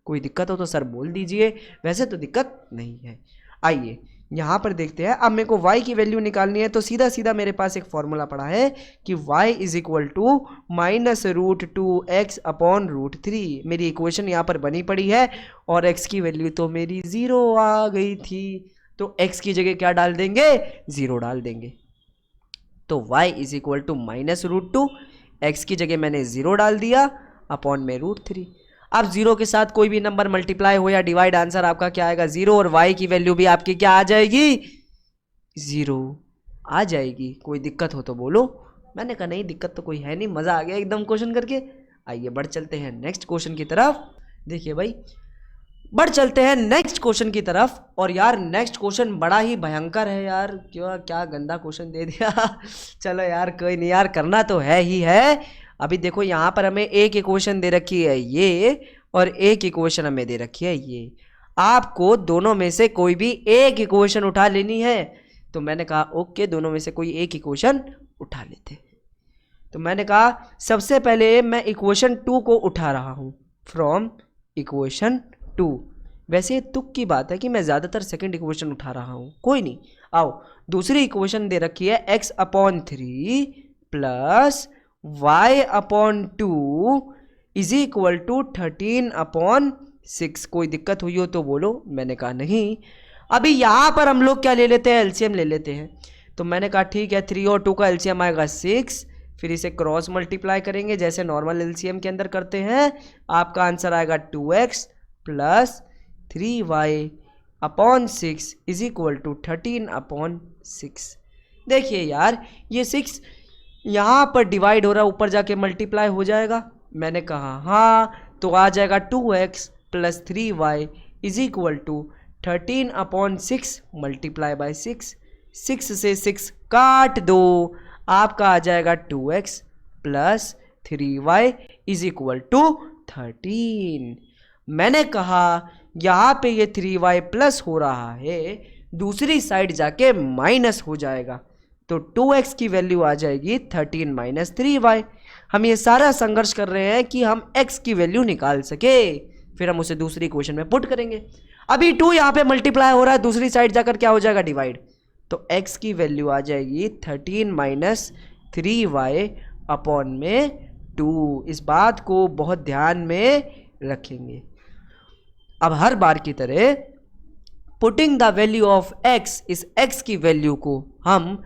कोई दिक्कत हो तो सर बोल दीजिए, वैसे तो दिक्कत नहीं है। आइए यहाँ पर देखते हैं। अब मेरे को y की वैल्यू निकालनी है तो सीधा सीधा मेरे पास एक फॉर्मूला पड़ा है कि y is equal to -√2x upon √3। मेरी इक्वेशन यहाँ पर बनी पड़ी है और x की वैल्यू तो मेरी 0 आ गई थी। तो x की जगह क्या डाल देंगे, 0 डाल देंगे। तो y is equal to -√2, x की जगह मैंने 0 डाल दिया अपॉन में √3। अब 0 के साथ कोई भी नंबर मल्टीप्लाई हो या डिवाइड, आंसर आपका क्या आएगा, 0। और y की वैल्यू भी आपकी क्या आ जाएगी, 0 आ जाएगी। कोई दिक्कत हो तो बोलो। मैंने कहा नहीं, दिक्कत तो कोई है नहीं, मज़ा आ गया एकदम क्वेश्चन करके। आइए बढ़ चलते हैं नेक्स्ट क्वेश्चन की तरफ। देखिए भाई, बढ़ चलते हैं नेक्स्ट क्वेश्चन की तरफ। और यार नेक्स्ट क्वेश्चन बड़ा ही भयंकर है यार। क्या गंदा क्वेश्चन दे दिया। चलो यार कोई नहीं यार, करना तो है ही है। अभी देखो यहाँ पर हमें एक इक्वेशन दे रखी है ये और एक इक्वेशन हमें दे रखी है ये। आपको दोनों में से कोई भी एक इक्वेशन उठा लेनी है। तो मैंने कहा ओके, दोनों में से कोई एक इक्वेशन उठा लेते। तो मैंने कहा सबसे पहले मैं इक्वेशन 2 को उठा रहा हूँ फ्रॉम इक्वेशन 2। वैसे तुक की बात है कि मैं ज़्यादातर सेकंड इक्वेशन उठा रहा हूँ, कोई नहीं। आओ दूसरी इक्वेशन दे रखी है x/3 plus y/2 is equal to 13/6। कोई दिक्कत हुई हो तो बोलो। मैंने कहा नहीं। अभी यहाँ पर हम लोग क्या ले लेते हैं, एलसीएम ले लेते हैं। तो मैंने कहा ठीक है, 3 और 2 का एलसीएम आएगा 6, फिर इसे क्रॉस मल्टीप्लाई करेंगे जैसे नॉर्मल एलसीएम के अंदर करते हैं। आपका आंसर आएगा 2x plus 3y upon 6 is equal to 13/6। देखिए यार, ये 6 यहाँ पर डिवाइड हो रहा है, ऊपर जाके मल्टीप्लाई हो जाएगा। मैंने कहा हाँ, तो आ जाएगा 2x plus 3y is equal to 13/6 multiply by 6। 6 से 6 काट दो, आपका आ जाएगा 2x plus 3y is equal to 13। मैंने कहा यहाँ पे ये 3y प्लस हो रहा है, दूसरी साइड जाके माइनस हो जाएगा, तो 2x की वैल्यू आ जाएगी 13 माइनस 3y। हम ये सारा संघर्ष कर रहे हैं कि हम x की वैल्यू निकाल सके, फिर हम उसे दूसरी इक्वेशन में पुट करेंगे। अभी 2 यहाँ पे मल्टीप्लाई हो रहा है, दूसरी साइड जाकर क्या हो जाएगा, डिवाइड, तो x की वैल्यू आ जाएगी 13 माइनस 3y अपॉन में 2। इस बात को बहुत ध्यान में रखेंगे। अब हर बार की तरह putting the value of x, इस x की वैल्यू को हम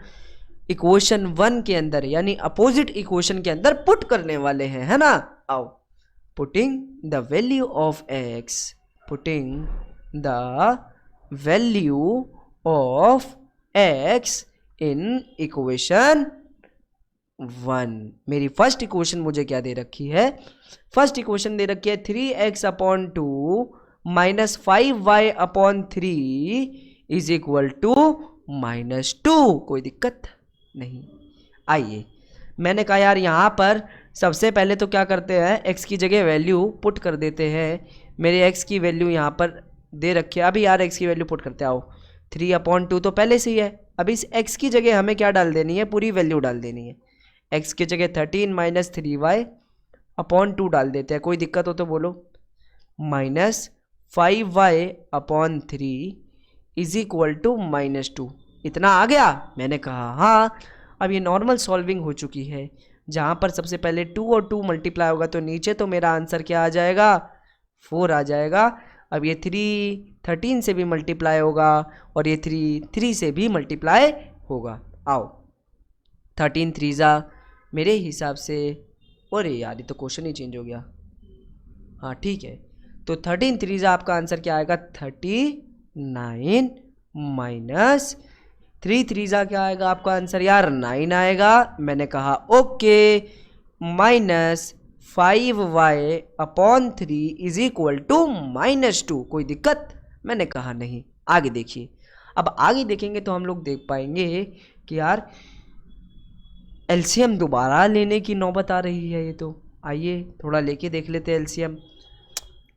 इक्वेशन 1 के अंदर यानी अपोजिट इक्वेशन के अंदर पुट करने वाले हैं, है ना। आओ, putting the value of x, putting the value of x in equation 1। मेरी फर्स्ट इक्वेशन मुझे क्या दे रखी है, फर्स्ट इक्वेशन दे रखी है 3x upon 2 minus 5y upon 3 is equal to -2। कोई दिक्कत नहीं। आइए, मैंने कहा यार यहाँ पर सबसे पहले तो क्या करते हैं, x की जगह वैल्यू पुट कर देते हैं। मेरे x की वैल्यू यहाँ पर दे रखी है। अभी यार x की वैल्यू पुट करते आओ। 3/2 तो पहले से ही है। अब इस x की जगह हमें क्या डाल देनी है, पूरी वैल्यू डाल देनी है। x की जगह 13 माइनस 3y अपॉन 2 डाल देते हैं। कोई दिक्कत हो तो बोलो। Minus 5y upon 3 is equal to -2। इतना आ गया। मैंने कहा हाँ। अब ये नॉर्मल सॉल्विंग हो चुकी है, जहाँ पर सबसे पहले 2 और 2 मल्टीप्लाई होगा तो नीचे तो मेरा आंसर क्या आ जाएगा, 4 आ जाएगा। अब ये 3 13 से भी मल्टीप्लाई होगा और ये 3 से भी मल्टीप्लाई होगा। आओ, 13 3 मेरे हिसाब से, अरे यार ये तो क्वेश्चन ही चेंज हो गया। हाँ ठीक है, तो 13 3 आपका आंसर क्या आएगा, 39 माइनस 3 3 क्या आएगा आपका आंसर यार, 9 आएगा। मैंने कहा okay, minus 5y upon 3 is equal to -2। कोई दिक्कत? मैंने कहा नहीं। आगे देखिए। अब आगे देखेंगे तो हम लोग देख पाएंगे कि यार एलसीएम दोबारा लेने की नौबत आ रही है। ये तो आइए थोड़ा लेके देख लेते हैं। एलसीएम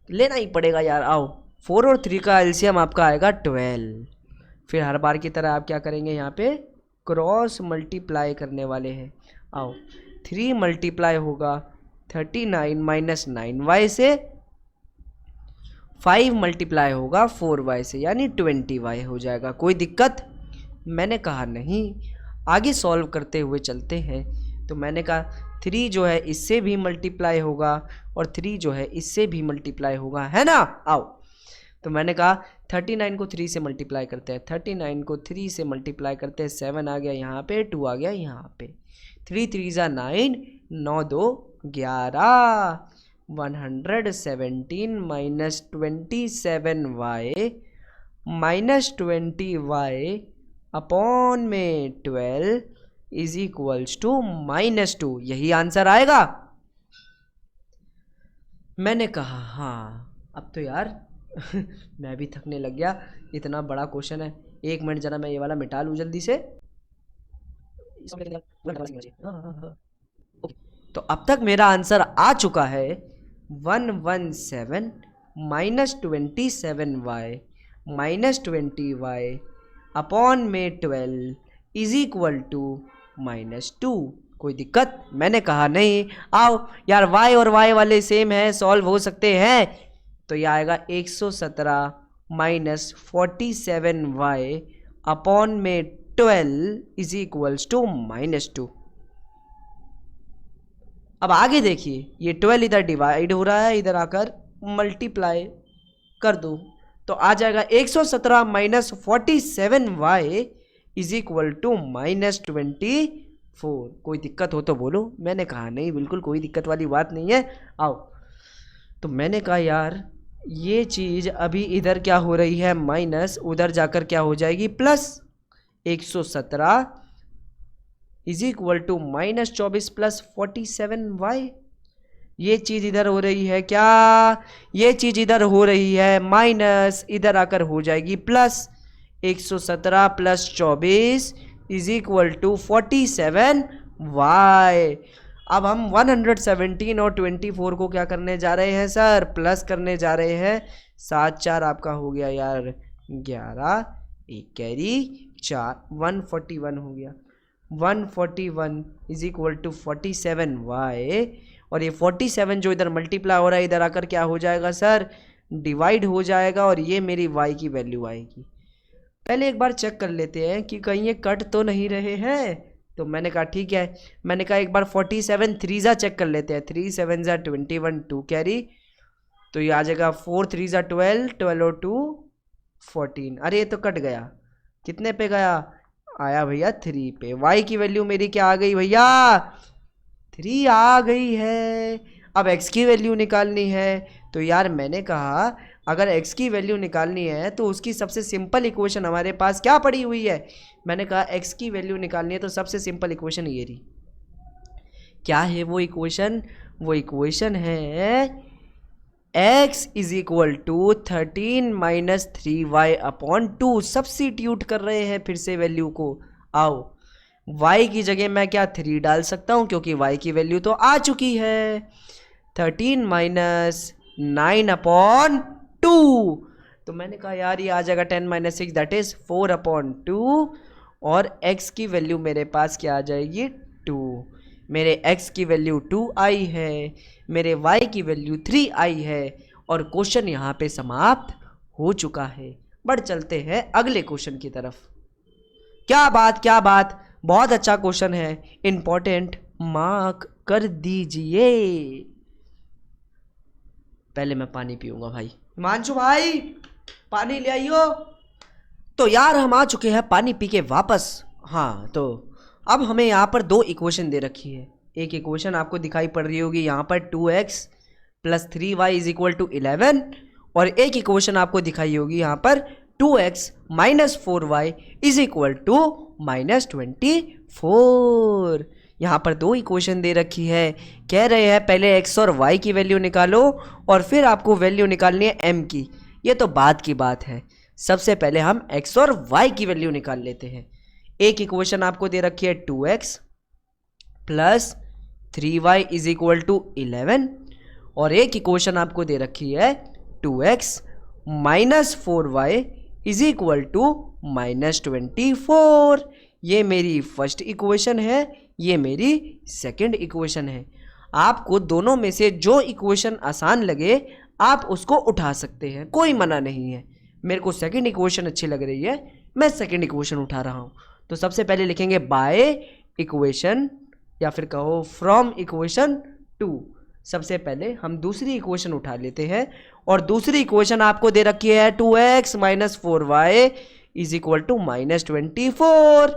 लेना ही पड़ेगा यार। आओ, 4 और 3 का एलसीएम आपका आएगा 12। फिर हर बार की तरह आप क्या करेंगे, यहाँ पे क्रॉस मल्टीप्लाई करने वाले हैं। आओ, 3 मल्टीप्लाई होगा 39 माइनस 9y से, 5 मल्टीप्लाई होगा 4y से, यानी 20y हो जाएगा। कोई दिक्कत? मैंने कहा नहीं। आगे सॉल्व करते हुए चलते हैं। तो मैंने कहा 3 जो है इससे भी मल्टीप्लाई होगा और 3 जो है इससे भी मल्टीप्लाई होगा, है ना। आओ, तो मैंने कहा 39 को 3 से मल्टीप्लाई करते हैं। 39 को 3 से मल्टीप्लाई करते हैं, 7 आ गया यहाँ पे, 2 आ गया यहाँ पे। 3 3 9, 9 2 11, 117 minus 27y minus 20y upon में 12 इज इक्वल्स टू -2। यही आंसर आएगा। मैंने कहा हाँ। अब तो यार मैं भी थकने लग गया, इतना बड़ा क्वेश्चन है। 1 मिनट जरा मैं ये वाला मिटा लूँ जल्दी से। तो अब तक मेरा आंसर आ चुका है 117 minus 27y minus 20y upon में 12 इज इक्वल टू -2। कोई दिक्कत? मैंने कहा नहीं। आओ यार, y और y वाले सेम है, सॉल्व हो सकते हैं। तो यह आएगा 117 माइनस 47y अपॉन में 12 इज इक्वल्स टू -2। अब आगे देखिए, ये 12 इधर डिवाइड हो रहा है, इधर आकर मल्टीप्लाई कर दो, तो तो आ जाएगा 117 minus 47y is equal to -24। कोई दिक्कत हो तो बोलो। मैंने कहा नहीं, बिल्कुल कोई दिक्कत वाली बात नहीं है, आओ। तो मैंने कहा यार ये चीज़ अभी इधर क्या हो रही है माइनस, उधर जाकर क्या हो जाएगी plus. 117 is equal to -24 plus 47y। ये चीज़ इधर हो रही है क्या, ये चीज़ इधर हो रही है माइनस, इधर आकर हो जाएगी plus. 117 plus 24 is equal to 47y। अब हम 117 और 24 को क्या करने जा रहे हैं सर, प्लस करने जा रहे हैं। 7 4 आपका हो गया यार 11, एक कैरी 4, 141 हो गया। 141 इज इक्वल टू 47y। और ये 47 जो इधर मल्टीप्लाई हो रहा है इधर आकर क्या हो जाएगा सर, डिवाइड हो जाएगा, और ये मेरी y की वैल्यू आएगी। पहले एक बार चेक कर लेते हैं कि कहीं ये कट तो नहीं रहे हैं। तो मैंने कहा ठीक है, मैंने कहा एक बार 47 3 चेक कर लेते हैं। 3 7 21, 2 कैरी, तो ये आ जाएगा 4 3 12, 12 और 2 14। अरे ये तो कट गया, कितने पे गया, आया भैया 3 पे। y की वैल्यू मेरी क्या आ गई भैया, 3 आ गई है। अब x की वैल्यू निकालनी है। तो यार मैंने कहा अगर x की वैल्यू निकालनी है तो उसकी सबसे सिंपल इक्वेशन हमारे पास क्या पड़ी हुई है। मैंने कहा x की वैल्यू निकालनी है तो सबसे सिंपल इक्वेशन ये रही। क्या है वो इक्वेशन, वो इक्वेशन है x is equal to 13 minus 3y upon 2। Substitute कर रहे हैं फिर से वैल्यू को। आओ, y की जगह मैं क्या 3 डाल सकता हूं क्योंकि y की वैल्यू तो आ चुकी है। 13 माइनस 9 अपॉन 2। तो मैंने कहा यार ये आ जाएगा 10 माइनस 6 दैट इज 4 अपॉन 2। और x की वैल्यू मेरे पास क्या आ जाएगी 2। मेरे x की वैल्यू 2 आई है, मेरे y की वैल्यू 3 आई है, और क्वेश्चन यहाँ पे समाप्त हो चुका है। बढ़ चलते हैं अगले क्वेश्चन की तरफ। क्या बात क्या बात, बहुत अच्छा क्वेश्चन है, इंपॉर्टेंट, मार्क कर दीजिए। पहले मैं पानी पीऊंगा भाई। हिमांशु भाई पानी ले आइयो। तो यार हम आ चुके हैं पानी पी के वापस। हाँ, तो अब हमें यहाँ पर 2 इक्वेशन दे रखी है। एक इक्वेशन आपको दिखाई पड़ रही होगी यहाँ पर 2x plus 3y is equal to 11, और एक इक्वेशन आपको दिखाई होगी यहाँ पर 2x minus 4y is equal to -24। यहाँ पर 2 इक्वेशन दे रखी है। कह रहे हैं पहले x और y की वैल्यू निकालो और फिर आपको वैल्यू निकालनी है m की। ये तो बात की बात है, सबसे पहले हम x और y की वैल्यू निकाल लेते हैं। एक इक्वेशन आपको दे रखी है 2x plus 3y is equal to 11, और एक इक्वेशन आपको दे रखी है 2x minus 4y is equal to -24। ये मेरी फर्स्ट इक्वेशन है, ये मेरी सेकंड इक्वेशन है। आपको दोनों में से जो इक्वेशन आसान लगे आप उसको उठा सकते हैं, कोई मना नहीं है। मेरे को सेकंड इक्वेशन अच्छी लग रही है, मैं सेकंड इक्वेशन उठा रहा हूँ। तो सबसे पहले लिखेंगे बाय इक्वेशन, या फिर कहो फ्रॉम इक्वेशन 2। सबसे पहले हम दूसरी इक्वेशन उठा लेते हैं, और दूसरी इक्वेशन आपको दे रखी है 2x minus 4y is equal to -24।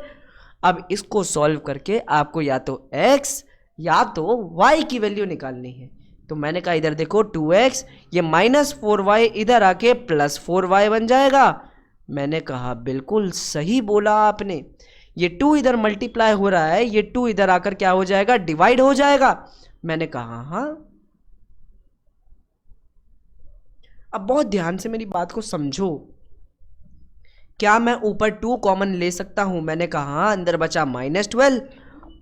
अब इसको सॉल्व करके आपको या तो x या तो y की वैल्यू निकालनी है। तो मैंने कहा इधर देखो 2x, ये -4y इधर आके +4y बन जाएगा। मैंने कहा बिल्कुल सही बोला आपने, ये 2 इधर मल्टीप्लाई हो रहा है, ये 2 इधर आकर क्या हो जाएगा, डिवाइड हो जाएगा। मैंने कहा हाँ। अब बहुत ध्यान से मेरी बात को समझो, क्या मैं ऊपर 2 कॉमन ले सकता हूं। मैंने कहा हाँ, अंदर बचा -12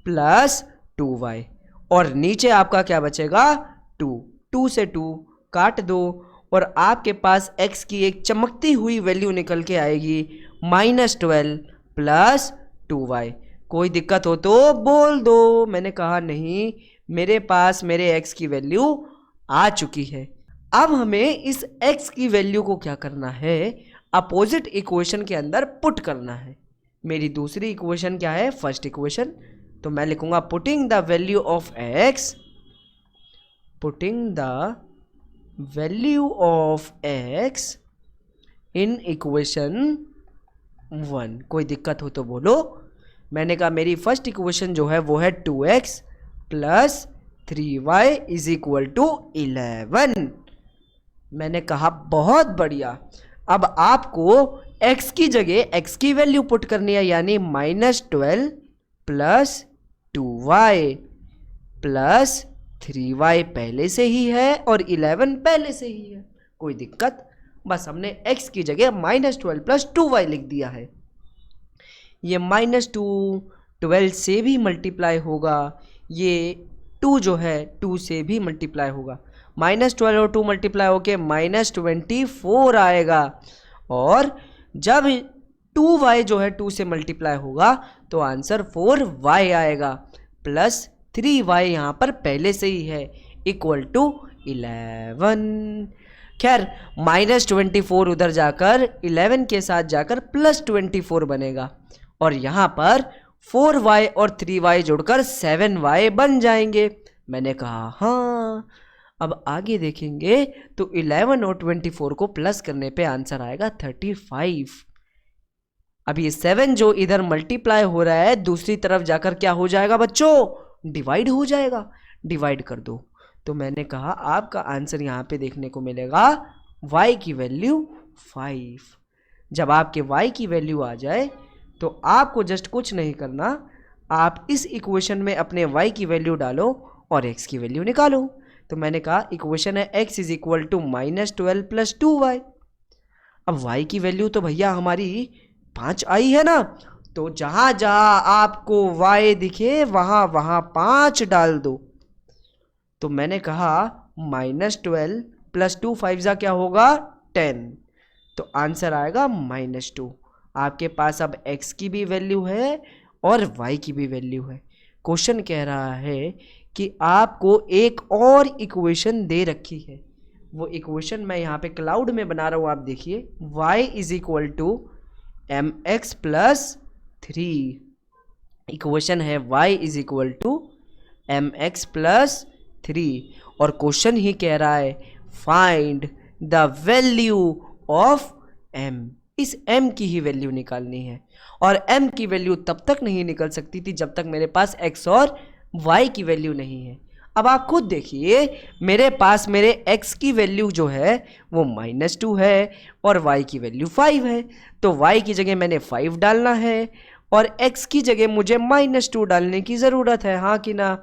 प्लस 2y, और नीचे आपका क्या बचेगा 2। 2 से 2 काट दो, और आपके पास x की एक चमकती हुई वैल्यू निकल के आएगी -12 प्लस 2y। कोई दिक्कत हो तो बोल दो। मैंने कहा नहीं, मेरे पास मेरे x की वैल्यू आ चुकी है। अब हमें इस x की वैल्यू को क्या करना है, अपोजिट इक्वेशन के अंदर पुट करना है। मेरी दूसरी इक्वेशन क्या है, फर्स्ट इक्वेशन। तो मैं लिखूंगा putting the value of x, putting the value of x in equation 1। कोई दिक्कत हो तो बोलो। मैंने कहा मेरी फर्स्ट इक्वेशन जो है वो है 2x plus 3y is equal to 11। मैंने कहा बहुत बढ़िया। अब आपको x की जगह x की वैल्यू पुट करनी है, यानी -12 प्लस 2y प्लस 3y पहले से ही है और 11 पहले से ही है। कोई दिक्कत? बस हमने x की जगह -12 प्लस 2y लिख दिया है। ये -2 12 से भी मल्टीप्लाई होगा, ये 2 जो है 2 से भी मल्टीप्लाई होगा। -12 और 2 मल्टीप्लाई होके -24 आएगा। और जब 2y जो है 2 से मल्टीप्लाई होगा तो आंसर 4y आएगा, प्लस 3y यहाँ पर पहले से ही है, इक्वल टू 11। खैर -24 उधर जाकर 11 के साथ जाकर +24 बनेगा, और यहाँ पर 4y और 3y जुड़कर 7y बन जाएंगे। मैंने कहा हाँ। अब आगे देखेंगे तो 11 और 24 को प्लस करने पे आंसर आएगा 35। अब ये 7 जो इधर मल्टीप्लाई हो रहा है दूसरी तरफ जाकर क्या हो जाएगा बच्चों? डिवाइड हो जाएगा। डिवाइड कर दो। तो मैंने कहा आपका आंसर यहाँ पे देखने को मिलेगा y की वैल्यू 5। जब आपके y की वैल्यू आ जाए तो आपको जस्ट कुछ नहीं करना, आप इस इक्वेशन में अपने y की वैल्यू डालो और x की वैल्यू निकालो। तो मैंने कहा इक्वेशन है x is equal to -12 plus 2y। अब y की वैल्यू तो भैया हमारी 5 आई है ना, तो जहां जहां आपको y दिखे वहां वहां 5 डाल दो। तो मैंने कहा -12 प्लस 2 5 जा क्या होगा 10, तो आंसर आएगा -2। आपके पास अब x की भी वैल्यू है और y की भी वैल्यू है। क्वेश्चन कह रहा है कि आपको एक और इक्वेशन दे रखी है, वो इक्वेशन मैं यहाँ पे क्लाउड में बना रहा हूँ, आप देखिए y is equal to mx plus 3। Equation है y is equal to mx plus 3, और क्वेश्चन ही कह रहा है find the value of m। इस m की ही वैल्यू निकालनी है, और m की वैल्यू तब तक नहीं निकल सकती थी जब तक मेरे पास x और y की वैल्यू नहीं है। अब आप खुद देखिए मेरे पास मेरे x की वैल्यू जो है वो -2 है और y की वैल्यू 5 है, तो y की जगह मैंने 5 डालना है और x की जगह मुझे -2 डालने की ज़रूरत है, हाँ कि ना?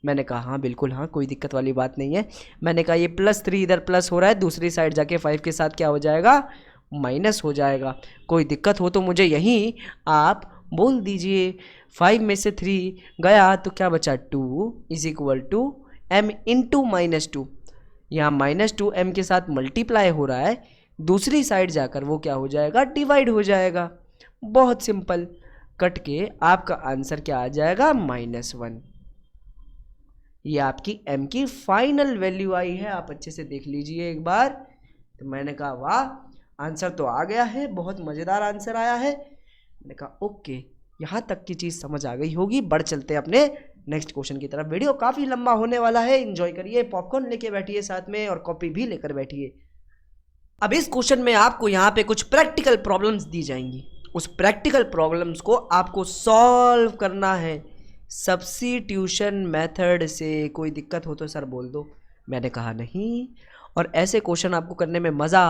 मैंने कहा हाँ बिल्कुल हाँ, कोई दिक्कत वाली बात नहीं है। मैंने कहा ये +3 इधर प्लस हो रहा है, दूसरी साइड जाके 5 के साथ क्या हो जाएगा माइनस हो जाएगा। कोई दिक्कत हो तो मुझे यहीं आप बोल दीजिए। 5 में से 3 गया तो क्या बचा 2 is equal to m into -2। यहाँ -2 m के साथ मल्टीप्लाई हो रहा है, दूसरी साइड जाकर वो क्या हो जाएगा डिवाइड हो जाएगा। बहुत सिंपल, कट के आपका आंसर क्या आ जाएगा -1। ये आपकी m की फाइनल वैल्यू आई है, आप अच्छे से देख लीजिए एक बार। तो मैंने कहा वाह आंसर तो आ गया है, बहुत मज़ेदार आंसर आया है। मैंने कहा ओके, यहाँ तक की चीज़ समझ आ गई होगी, बढ़ चलते हैं अपने नेक्स्ट क्वेश्चन की तरफ। वीडियो काफ़ी लंबा होने वाला है, एंजॉय करिए, पॉपकॉर्न लेके बैठिए साथ में और कॉपी भी लेकर बैठिए। अब इस क्वेश्चन में आपको यहाँ पे कुछ प्रैक्टिकल प्रॉब्लम्स दी जाएंगी, उस प्रैक्टिकल प्रॉब्लम्स को आपको सॉल्व करना है सब्स्टिट्यूशन मेथड से। कोई दिक्कत हो तो सर बोल दो। मैंने कहा नहीं, और ऐसे क्वेश्चन आपको करने में मज़ा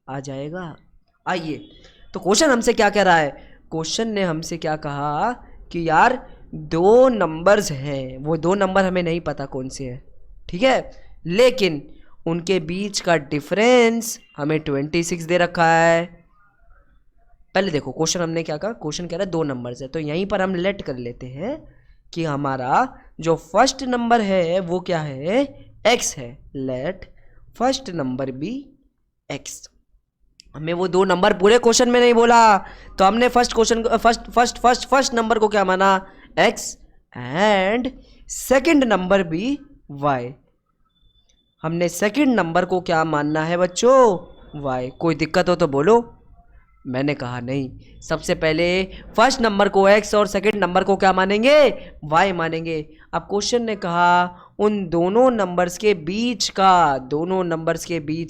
आ जाएगा। आइए, तो क्वेश्चन हमसे क्या कह रहा है? क्वेश्चन ने हमसे क्या कहा कि यार 2 नंबर्स हैं, वो 2 नंबर हमें नहीं पता कौन से हैं, ठीक है, लेकिन उनके बीच का डिफरेंस हमें 26 दे रखा है। पहले देखो क्वेश्चन हमने क्या कहा, क्वेश्चन कह रहा है 2 नंबर्स है, तो यहीं पर हम लेट कर लेते हैं कि हमारा जो फर्स्ट नंबर है वो क्या है x है। Let first number be x। हमें वो 2 नंबर पूरे क्वेश्चन में नहीं बोला, तो हमने फर्स्ट नंबर को क्या माना x एंड सेकंड नंबर भी y। हमने सेकंड नंबर को क्या मानना है बच्चों y। कोई दिक्कत हो तो बोलो। मैंने कहा नहीं, सबसे पहले फर्स्ट नंबर को x और सेकंड नंबर को क्या मानेंगे y मानेंगे। अब क्वेश्चन ने कहा उन दोनों नंबर्स के बीच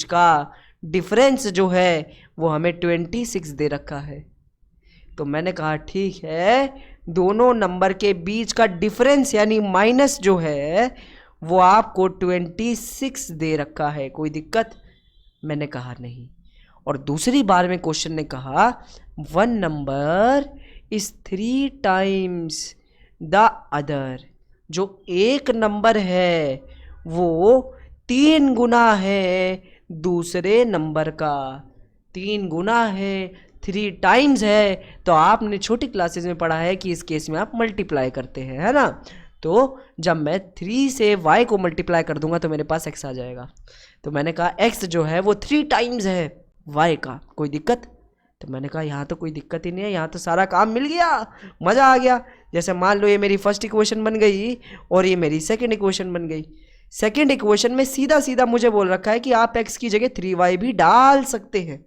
का डिफरेंस जो है वो हमें 26 दे रखा है। तो मैंने कहा ठीक है, दोनों नंबर के बीच का डिफरेंस यानी माइनस जो है वो आपको 26 दे रखा है, कोई दिक्कत? मैंने कहा नहीं। और दूसरी बार में क्वेश्चन ने कहा one number is 3 times the other, जो एक नंबर है वो 3 गुना है दूसरे नंबर का, 3 गुना है, 3 टाइम्स है। तो आपने छोटी क्लासेस में पढ़ा है कि इस केस में आप मल्टीप्लाई करते हैं, है ना? तो जब मैं 3 से y को मल्टीप्लाई कर दूंगा तो मेरे पास x आ जाएगा। तो मैंने कहा x जो है वो 3 टाइम्स है y का, कोई दिक्कत? तो मैंने कहा यहाँ तो कोई दिक्कत ही नहीं है, यहाँ तो सारा काम मिल गया, मज़ा आ गया। जैसे मान लो ये मेरी फर्स्ट इक्वेशन बन गई और ये मेरी सेकंड इक्वेशन बन गई। सेकंड इक्वेशन में सीधा सीधा मुझे बोल रखा है कि आप x की जगह 3y भी डाल सकते हैं।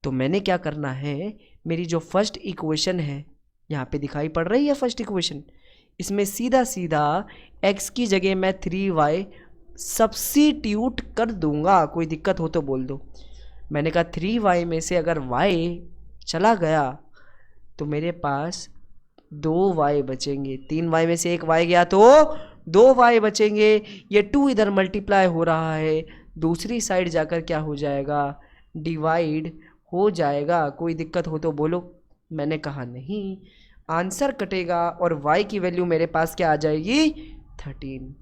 तो मैंने क्या करना है, मेरी जो फर्स्ट इक्वेशन है यहाँ पे दिखाई पड़ रही है फर्स्ट इक्वेशन, इसमें सीधा सीधा x की जगह मैं 3y सब्स्टिट्यूट कर दूंगा, कोई दिक्कत हो तो बोल दो। मैंने कहा 3y में से अगर y चला गया तो मेरे पास 2y बचेंगे, 3y में से एक y गया तो 2y बचेंगे। ये 2 इधर मल्टीप्लाई हो रहा है, दूसरी साइड जाकर क्या हो जाएगा, डिवाइड हो जाएगा, कोई दिक्कत हो तो बोलो। मैंने कहा नहीं, आंसर कटेगा और y की वैल्यू मेरे पास क्या आ जाएगी, 13।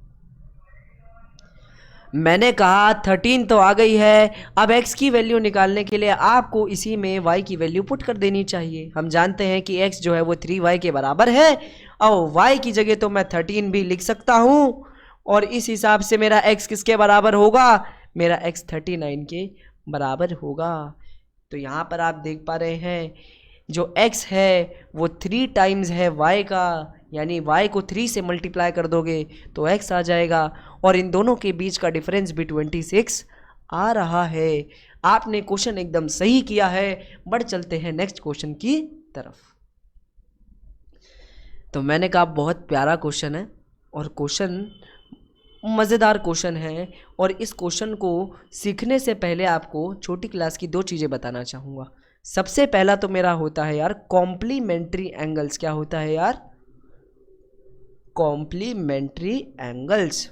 मैंने कहा 13 तो आ गई है, अब x की वैल्यू निकालने के लिए आपको इसी में y की वैल्यू पुट कर देनी चाहिए। हम जानते हैं कि x जो है वो 3y के बराबर है और y की जगह तो मैं 13 भी लिख सकता हूँ, और इस हिसाब से मेरा x किसके बराबर होगा, मेरा x 39 के बराबर होगा। तो यहाँ पर आप देख पा रहे हैं जो x है वो 3 टाइम्स है y का, यानी y को 3 से मल्टीप्लाई कर दोगे तो x आ जाएगा, और इन दोनों के बीच का डिफरेंस भी 26 आ रहा है। आपने क्वेश्चन एकदम सही किया है। बढ़ चलते हैं नेक्स्ट क्वेश्चन की तरफ। तो मैंने कहा बहुत प्यारा क्वेश्चन है और क्वेश्चन मज़ेदार क्वेश्चन है, और इस क्वेश्चन को सीखने से पहले आपको छोटी क्लास की 2 चीज़ें बताना चाहूँगा। सबसे पहला तो मेरा होता है यार कॉम्प्लीमेंट्री एंगल्स। क्या होता है यार, कॉम्प्लीमेंट्री एंगल्स।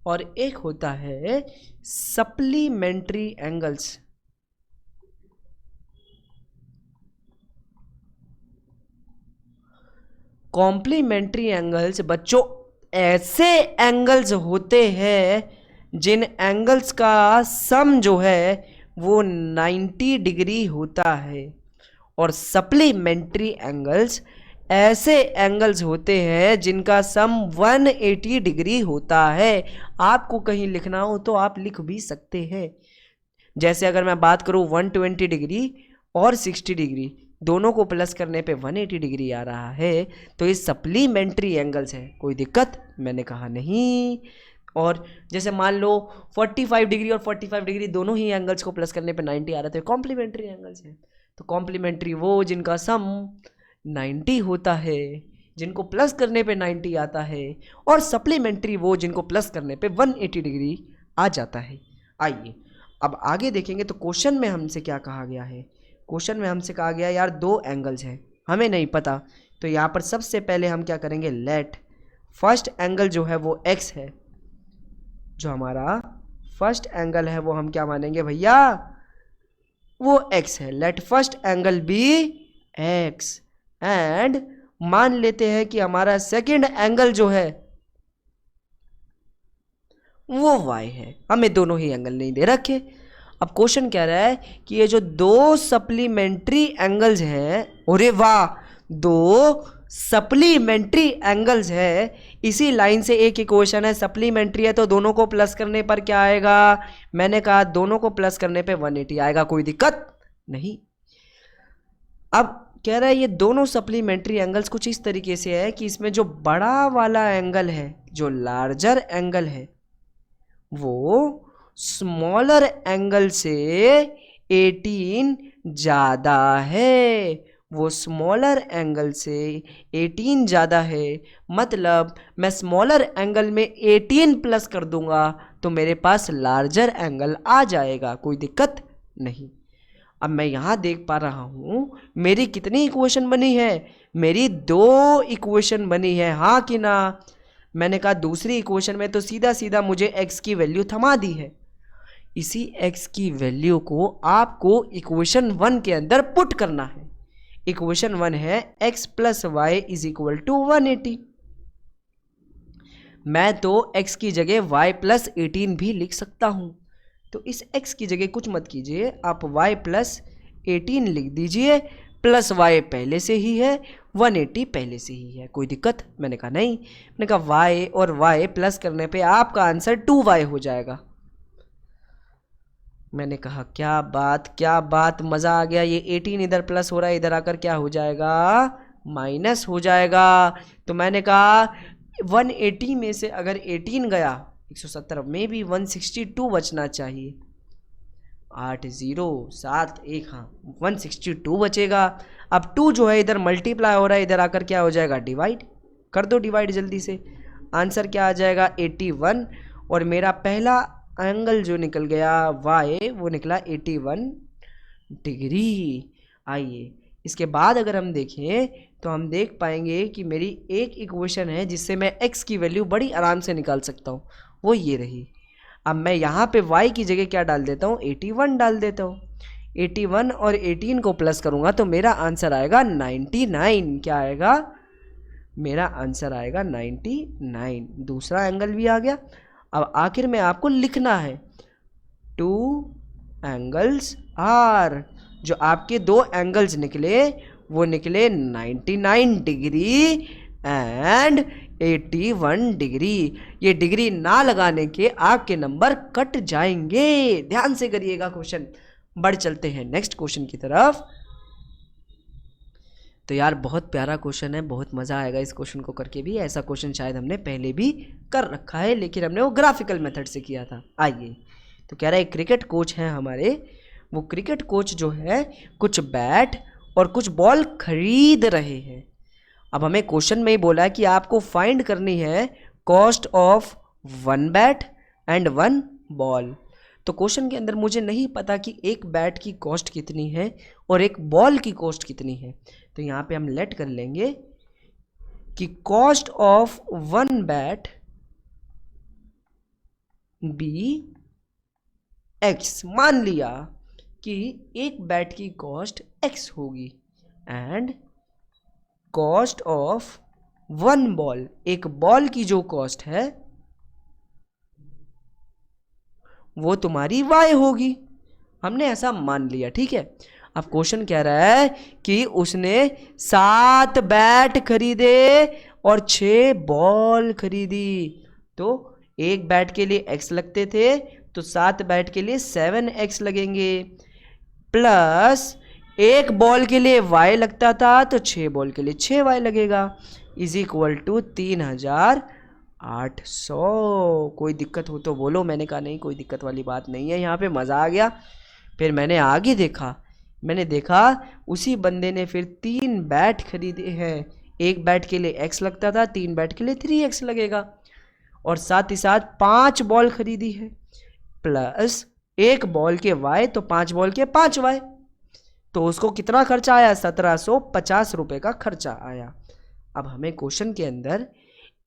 और एक होता है सप्लीमेंट्री एंगल्स। कॉम्प्लीमेंट्री एंगल्स बच्चों ऐसे एंगल्स होते हैं जिन एंगल्स का सम जो है वो 90 डिग्री होता है, और सप्लीमेंट्री एंगल्स ऐसे एंगल्स होते हैं जिनका सम 180 डिग्री होता है। आपको कहीं लिखना हो तो आप लिख भी सकते हैं। जैसे अगर मैं बात करूं 120 डिग्री और 60 डिग्री दोनों को प्लस करने पे 180 डिग्री आ रहा है, तो ये सप्लीमेंट्री एंगल्स है, कोई दिक्कत? मैंने कहा नहीं। और जैसे मान लो 45 डिग्री और 45 डिग्री दोनों ही एंगल्स को प्लस करने पे 90 आ रहा है, तो कॉम्प्लीमेंट्री एंगल्स है। तो कॉम्प्लीमेंट्री वो जिनका सम 90 होता है, जिनको प्लस करने पे 90 आता है, और सप्लीमेंट्री वो जिनको प्लस करने पे 180 डिग्री आ जाता है। आइए अब आगे देखेंगे। तो क्वेश्चन में हमसे क्या कहा गया है, क्वेश्चन में हमसे कहा गया यार 2 एंगल्स हैं, हमें नहीं पता। तो यहाँ पर सबसे पहले हम क्या करेंगे, लेट फर्स्ट एंगल जो है वो x है, जो हमारा फर्स्ट एंगल है वो हम क्या मानेंगे भैया, वो x है। Let first angle be x, and मान लेते हैं कि हमारा सेकंड एंगल जो है वो y है। हमें दोनों ही एंगल नहीं दे रखे। अब क्वेश्चन कह रहा है कि ये जो 2 सप्लीमेंट्री एंगल्स हैं, अरे वाह, 2 सप्लीमेंट्री एंगल्स है, इसी लाइन से एक इक्वेशन है, सप्लीमेंट्री है तो दोनों को प्लस करने पर क्या आएगा, मैंने कहा दोनों को प्लस करने पे 180 आएगा, कोई दिक्कत नहीं। अब कह रहा है ये दोनों सप्लीमेंट्री एंगल्स कुछ इस तरीके से है कि इसमें जो बड़ा वाला एंगल है, जो लार्जर एंगल है, वो स्मॉलर एंगल से 18 ज़्यादा है, वो स्मॉलर एंगल से 18 ज़्यादा है, मतलब मैं स्मॉलर एंगल में 18 प्लस कर दूंगा तो मेरे पास लार्जर एंगल आ जाएगा, कोई दिक्कत नहीं। अब मैं यहाँ देख पा रहा हूँ मेरी कितनी इक्वेशन बनी है, मेरी 2 इक्वेशन बनी है, हाँ कि ना। मैंने कहा दूसरी इक्वेशन में तो सीधा सीधा मुझे x की वैल्यू थमा दी है, इसी x की वैल्यू को आपको इक्वेशन 1 के अंदर पुट करना है। इक्वेशन 1 है x plus y is equal to 180। मैं तो x की जगह y प्लस 18 भी लिख सकता हूं, तो इस x की जगह कुछ मत कीजिए, आप y प्लस 18 लिख दीजिए, प्लस y पहले से ही है, 180 पहले से ही है, कोई दिक्कत। मैंने कहा नहीं, मैंने कहा y और y प्लस करने पे आपका आंसर 2y हो जाएगा। मैंने कहा क्या बात, मज़ा आ गया। ये 18 इधर प्लस हो रहा है, इधर आकर क्या हो जाएगा, माइनस हो जाएगा। तो मैंने कहा 180 में से अगर 18 गया 170 में भी 162 बचना चाहिए। 8 0 7 1, हाँ 162 बचेगा। अब 2 जो है इधर मल्टीप्लाई हो रहा है, इधर आकर क्या हो जाएगा, डिवाइड कर दो, डिवाइड जल्दी से। आंसर क्या आ जाएगा 81, और मेरा पहला एंगल जो निकल गया y वो निकला 81 डिग्री। आइए इसके बाद अगर हम देखें तो हम देख पाएंगे कि मेरी एक इक्वेशन है जिससे मैं x की वैल्यू बड़ी आराम से निकाल सकता हूँ, वो ये रही। अब मैं यहाँ पे y की जगह क्या डाल देता हूँ, 81 डाल देता हूँ। 81 और 18 को प्लस करूँगा तो मेरा आंसर आएगा 99। क्या आएगा, मेरा आंसर आएगा 99। दूसरा एंगल भी आ गया। अब आखिर में आपको लिखना है 2 एंगल्स आर, जो आपके 2 एंगल्स निकले वो निकले 99 डिग्री एंड 81 डिग्री। ये डिग्री ना लगाने के आपके नंबर कट जाएंगे, ध्यान से करिएगा क्वेश्चन। बढ़ चलते हैं नेक्स्ट क्वेश्चन की तरफ। तो यार बहुत प्यारा क्वेश्चन है, बहुत मज़ा आएगा इस क्वेश्चन को करके भी। ऐसा क्वेश्चन शायद हमने पहले भी कर रखा है, लेकिन हमने वो ग्राफिकल मेथड से किया था। आइए, तो कह रहा है क्रिकेट कोच हैं हमारे, वो क्रिकेट कोच जो है कुछ बैट और कुछ बॉल खरीद रहे हैं। अब हमें क्वेश्चन में ही बोला है कि आपको फाइंड करनी है cost of 1 bat and 1 ball. तो क्वेश्चन के अंदर मुझे नहीं पता कि एक बैट की कॉस्ट कितनी है और एक बॉल की कॉस्ट कितनी है। तो यहाँ पे हम लेट कर लेंगे कि cost of 1 bat be x. मान लिया कि एक बैट की कॉस्ट एक्स होगी एंड कॉस्ट ऑफ 1 बॉल, एक बॉल की जो कॉस्ट है वो तुम्हारी y होगी। हमने ऐसा मान लिया, ठीक है। अब क्वेश्चन कह रहा है कि उसने 7 बैट खरीदे और 6 बॉल खरीदी। तो एक बैट के लिए x लगते थे, तो 7 बैट के लिए 7x लगेंगे, प्लस एक बॉल के लिए y लगता था तो 6 बॉल के लिए 6y लगेगा, इज इक्वल टू 3800। कोई दिक्कत हो तो बोलो। मैंने कहा नहीं, कोई दिक्कत वाली बात नहीं है, यहाँ पे मज़ा आ गया। फिर मैंने आगे देखा, मैंने देखा उसी बंदे ने फिर 3 बैट खरीदे हैं। एक बैट के लिए x लगता था, 3 बैट के लिए 3x लगेगा, और साथ ही साथ 5 बॉल खरीदी है, प्लस एक बॉल के y तो 5 बॉल के 5y। तो उसको कितना खर्चा आया, 1750 रुपये का खर्चा आया। अब हमें क्वेश्चन के अंदर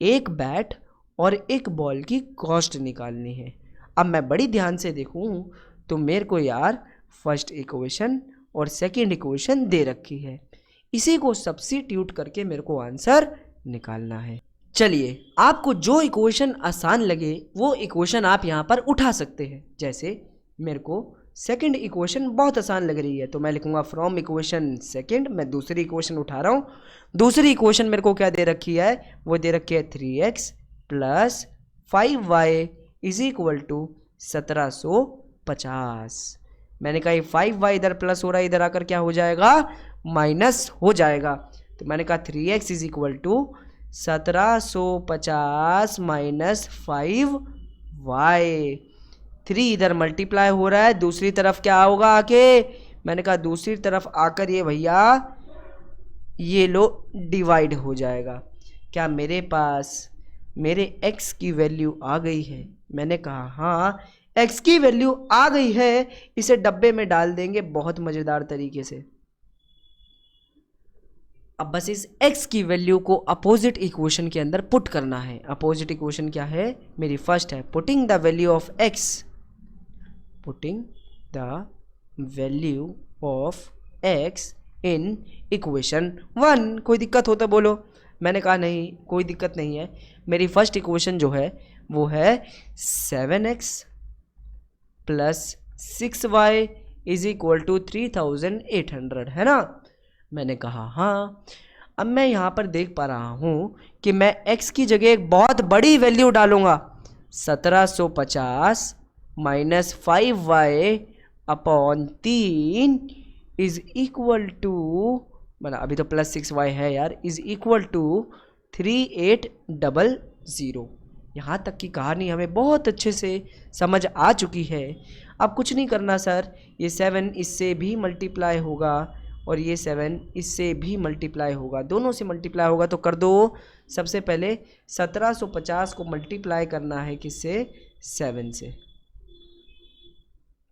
एक बैट और एक बॉल की कॉस्ट निकालनी है। अब मैं बड़ी ध्यान से देखूं तो मेरे को यार फर्स्ट इक्वेशन और सेकंड इक्वेशन दे रखी है, इसी को सब्स्टिट्यूट करके मेरे को आंसर निकालना है। चलिए, आपको जो इक्वेशन आसान लगे वो इक्वेशन आप यहाँ पर उठा सकते हैं। जैसे मेरे को सेकंड इक्वेशन बहुत आसान लग रही है, तो मैं लिखूंगा फ्रॉम इक्वेशन सेकंड। मैं दूसरी इक्वेशन उठा रहा हूँ। दूसरी इक्वेशन मेरे को क्या दे रखी है, वो दे रखी है 3x plus 5y is equal to 1750। मैंने कहा 5y इधर प्लस हो रहा है, इधर आकर क्या हो जाएगा, माइनस हो जाएगा। तो मैंने कहा 3x is equal to 1750 minus 5y। 3 इधर मल्टीप्लाई हो रहा है, दूसरी तरफ क्या होगा आके, मैंने कहा दूसरी तरफ आकर ये भैया ये लो डिवाइड हो जाएगा। क्या मेरे पास मेरे x की वैल्यू आ गई है? मैंने कहा हाँ, x की वैल्यू आ गई है। इसे डब्बे में डाल देंगे बहुत मज़ेदार तरीके से। अब बस इस x की वैल्यू को अपोजिट इक्वेशन के अंदर पुट करना है। अपोजिट इक्वेशन क्या है? मेरी फर्स्ट है putting the value of x, putting the value of x in equation 1। कोई दिक्कत हो तो बोलो। मैंने कहा नहीं, कोई दिक्कत नहीं है। मेरी फर्स्ट इक्वेशन जो है वो है 7x plus 6y is equal to 3800, है ना? मैंने कहा हाँ। अब मैं यहाँ पर देख पा रहा हूँ कि मैं x की जगह एक बहुत बड़ी वैल्यू डालूंगा। 1750 minus 5y upon 3 is equal to, मतलब अभी तो प्लस 6y है यार, इज इक्वल टू 3800। यहाँ तक की कहानी हमें बहुत अच्छे से समझ आ चुकी है। अब कुछ नहीं करना सर, ये 7 इससे भी मल्टीप्लाई होगा और ये 7 इससे भी मल्टीप्लाई होगा, दोनों से मल्टीप्लाई होगा तो कर दो। सबसे पहले 1750 को मल्टीप्लाई करना है किससे? 7 से।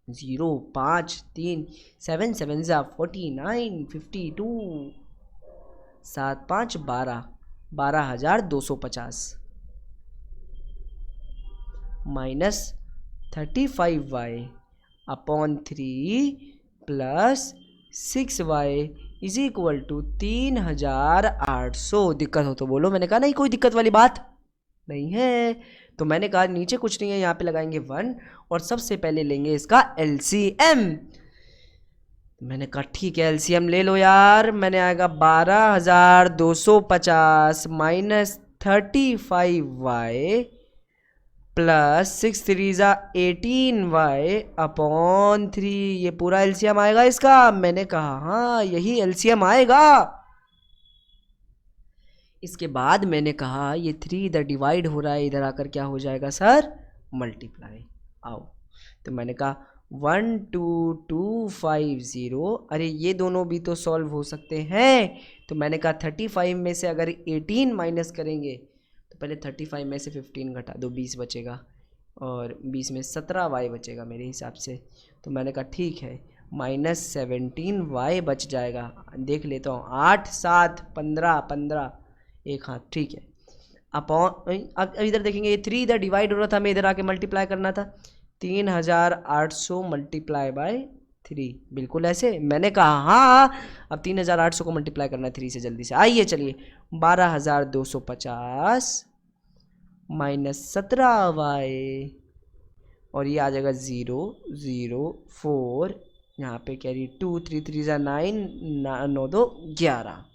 0 5 3 7 7 49 52 7 5 12 12,250 minus 35y upon 3 plus 6y is equal to 3800। दिक्कत हो तो बोलो। मैंने कहा नहीं, कोई दिक्कत वाली बात नहीं है। तो मैंने कहा नीचे कुछ नहीं है, यहाँ पे लगाएंगे 1 और सबसे पहले लेंगे इसका LCM। मैंने कहा ठीक है, LCM ले लो यार। मैंने आएगा 12,250 minus 35y plus 6 3 18y upon 3। ये पूरा LCM आएगा इसका। मैंने कहा हाँ, यही LCM आएगा। इसके बाद मैंने कहा ये 3 इधर डिवाइड हो रहा है, इधर आकर क्या हो जाएगा सर? मल्टीप्लाई। आओ, तो मैंने कहा 12250। अरे ये दोनों भी तो सॉल्व हो सकते हैं। तो मैंने कहा 35 में से अगर 18 माइनस करेंगे तो पहले 35 में से 15 घटा दो, 20 बचेगा और 20 में 17y बचेगा मेरे हिसाब से। तो मैंने कहा ठीक है, माइनस 17y बच जाएगा। देख लेता हूँ, 8 7 15 15 एक हाथ, ठीक है। अपॉन अब इधर देखेंगे ये 3 इधर डिवाइड हो रहा था, हमें इधर आके मल्टीप्लाई करना था। 3800 मल्टीप्लाई बाय 3, बिल्कुल ऐसे। मैंने कहा हाँ, अब 3800 को मल्टीप्लाई करना है 3 से। जल्दी से आइए चलिए, 12,250 माइनस 17y और ये आ जाएगा 0 0 4, यहाँ पे कैरी 2 3 3 9 9 2 11।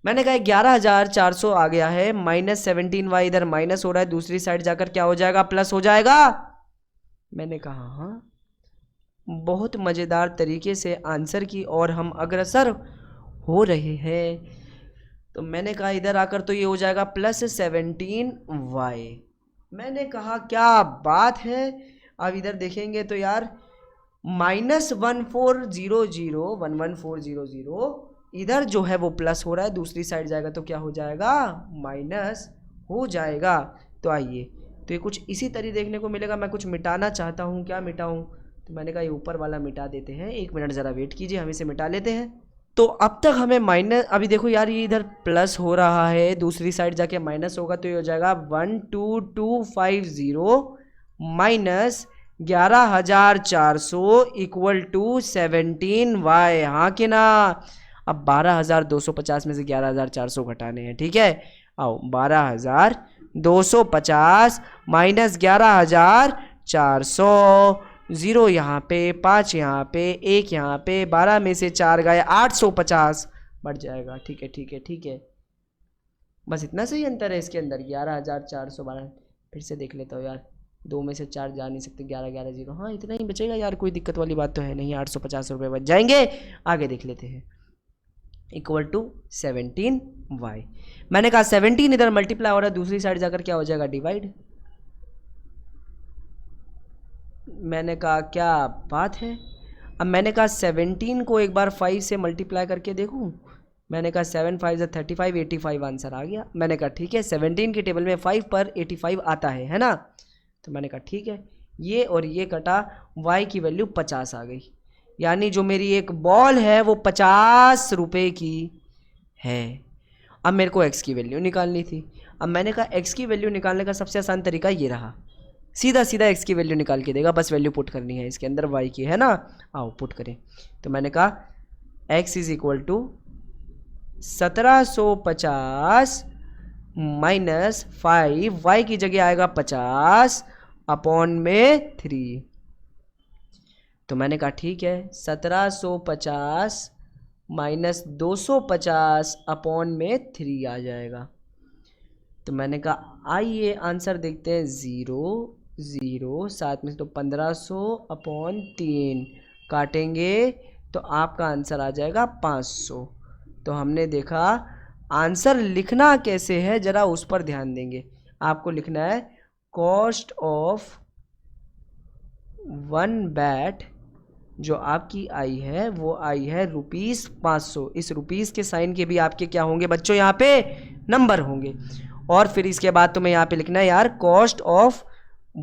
मैंने कहा 11,400 आ गया है। माइनस 17y इधर माइनस हो रहा है, दूसरी साइड जाकर क्या हो जाएगा? प्लस हो जाएगा। मैंने कहा हाँ, बहुत मज़ेदार तरीके से आंसर की और हम अग्रसर हो रहे हैं। तो मैंने कहा इधर आकर तो ये हो जाएगा प्लस 17y। मैंने कहा क्या बात है। अब इधर देखेंगे तो यार माइनस 1400 इधर जो है वो प्लस हो रहा है, दूसरी साइड जाएगा तो क्या हो जाएगा? माइनस हो जाएगा। तो आइए, तो ये कुछ इसी तरह देखने को मिलेगा। मैं कुछ मिटाना चाहता हूँ, क्या मिटाऊँ? तो मैंने कहा ये ऊपर वाला मिटा देते हैं। 1 मिनट ज़रा वेट कीजिए, हम इसे मिटा लेते हैं। तो अब तक हमें माइनस, अभी देखो यार ये इधर प्लस हो रहा है, दूसरी साइड जाके माइनस होगा तो ये हो जाएगा 12250 माइनस 11,400 इक्वल टू 17y। हाँ कि ना? अब 12,250 में से 11,400 घटाने हैं, ठीक है। आओ, 12,250 माइनस 11,400, 0 यहाँ पे, 5 यहाँ पे, 1 यहाँ पे, 12 में से 4 गए, 850 बढ़ जाएगा। ठीक है ठीक है ठीक है, बस इतना सही अंतर है इसके अंदर। 11,412। फिर से देख लेता हूँ यार, 2 में से 4 जा नहीं सकते, 11 11 0, हाँ इतना ही बचेगा यार, कोई दिक्कत वाली बात तो है नहीं। 850 रुपये बच जाएंगे। आगे देख लेते हैं। Equal to 17y। मैंने कहा 17 इधर मल्टीप्लाई हो रहा है, दूसरी साइड जाकर क्या हो जाएगा? डिवाइड। मैंने कहा क्या बात है। अब मैंने कहा 17 को एक बार 5 से मल्टीप्लाई करके देखूं, मैंने कहा 7 5 ज़ा 35, 85 आंसर आ गया। मैंने कहा ठीक है, 17 की टेबल में 5 पर 85 आता है ना। तो मैंने कहा ठीक है, ये और ये कटा, y की वैल्यू 50 आ गई, यानी जो मेरी एक बॉल है वो 50 रुपये की है। अब मेरे को x की वैल्यू निकालनी थी। अब मैंने कहा x की वैल्यू निकालने का सबसे आसान तरीका ये रहा, सीधा सीधा x की वैल्यू निकाल के देगा, बस वैल्यू पुट करनी है इसके अंदर y की, है ना। आओ पुट करें। तो मैंने कहा x is equal to 1750 minus 5, y की जगह आएगा 50 अपॉन में 3। तो मैंने कहा ठीक है, 1750 माइनस 250 अपॉन में 3 आ जाएगा। तो मैंने कहा आइए आंसर देखते हैं, 0 0 साथ में तो 1500 अपॉन 3 काटेंगे तो आपका आंसर आ जाएगा 500। तो हमने देखा आंसर लिखना कैसे है, ज़रा उस पर ध्यान देंगे। आपको लिखना है कॉस्ट ऑफ 1 बैट जो आपकी आई है वो आई है ₹500। इस रुपीस के साइन के भी आपके क्या होंगे बच्चों, यहाँ पे नंबर होंगे। और फिर इसके बाद तुम्हें यहाँ पे लिखना है यार कॉस्ट ऑफ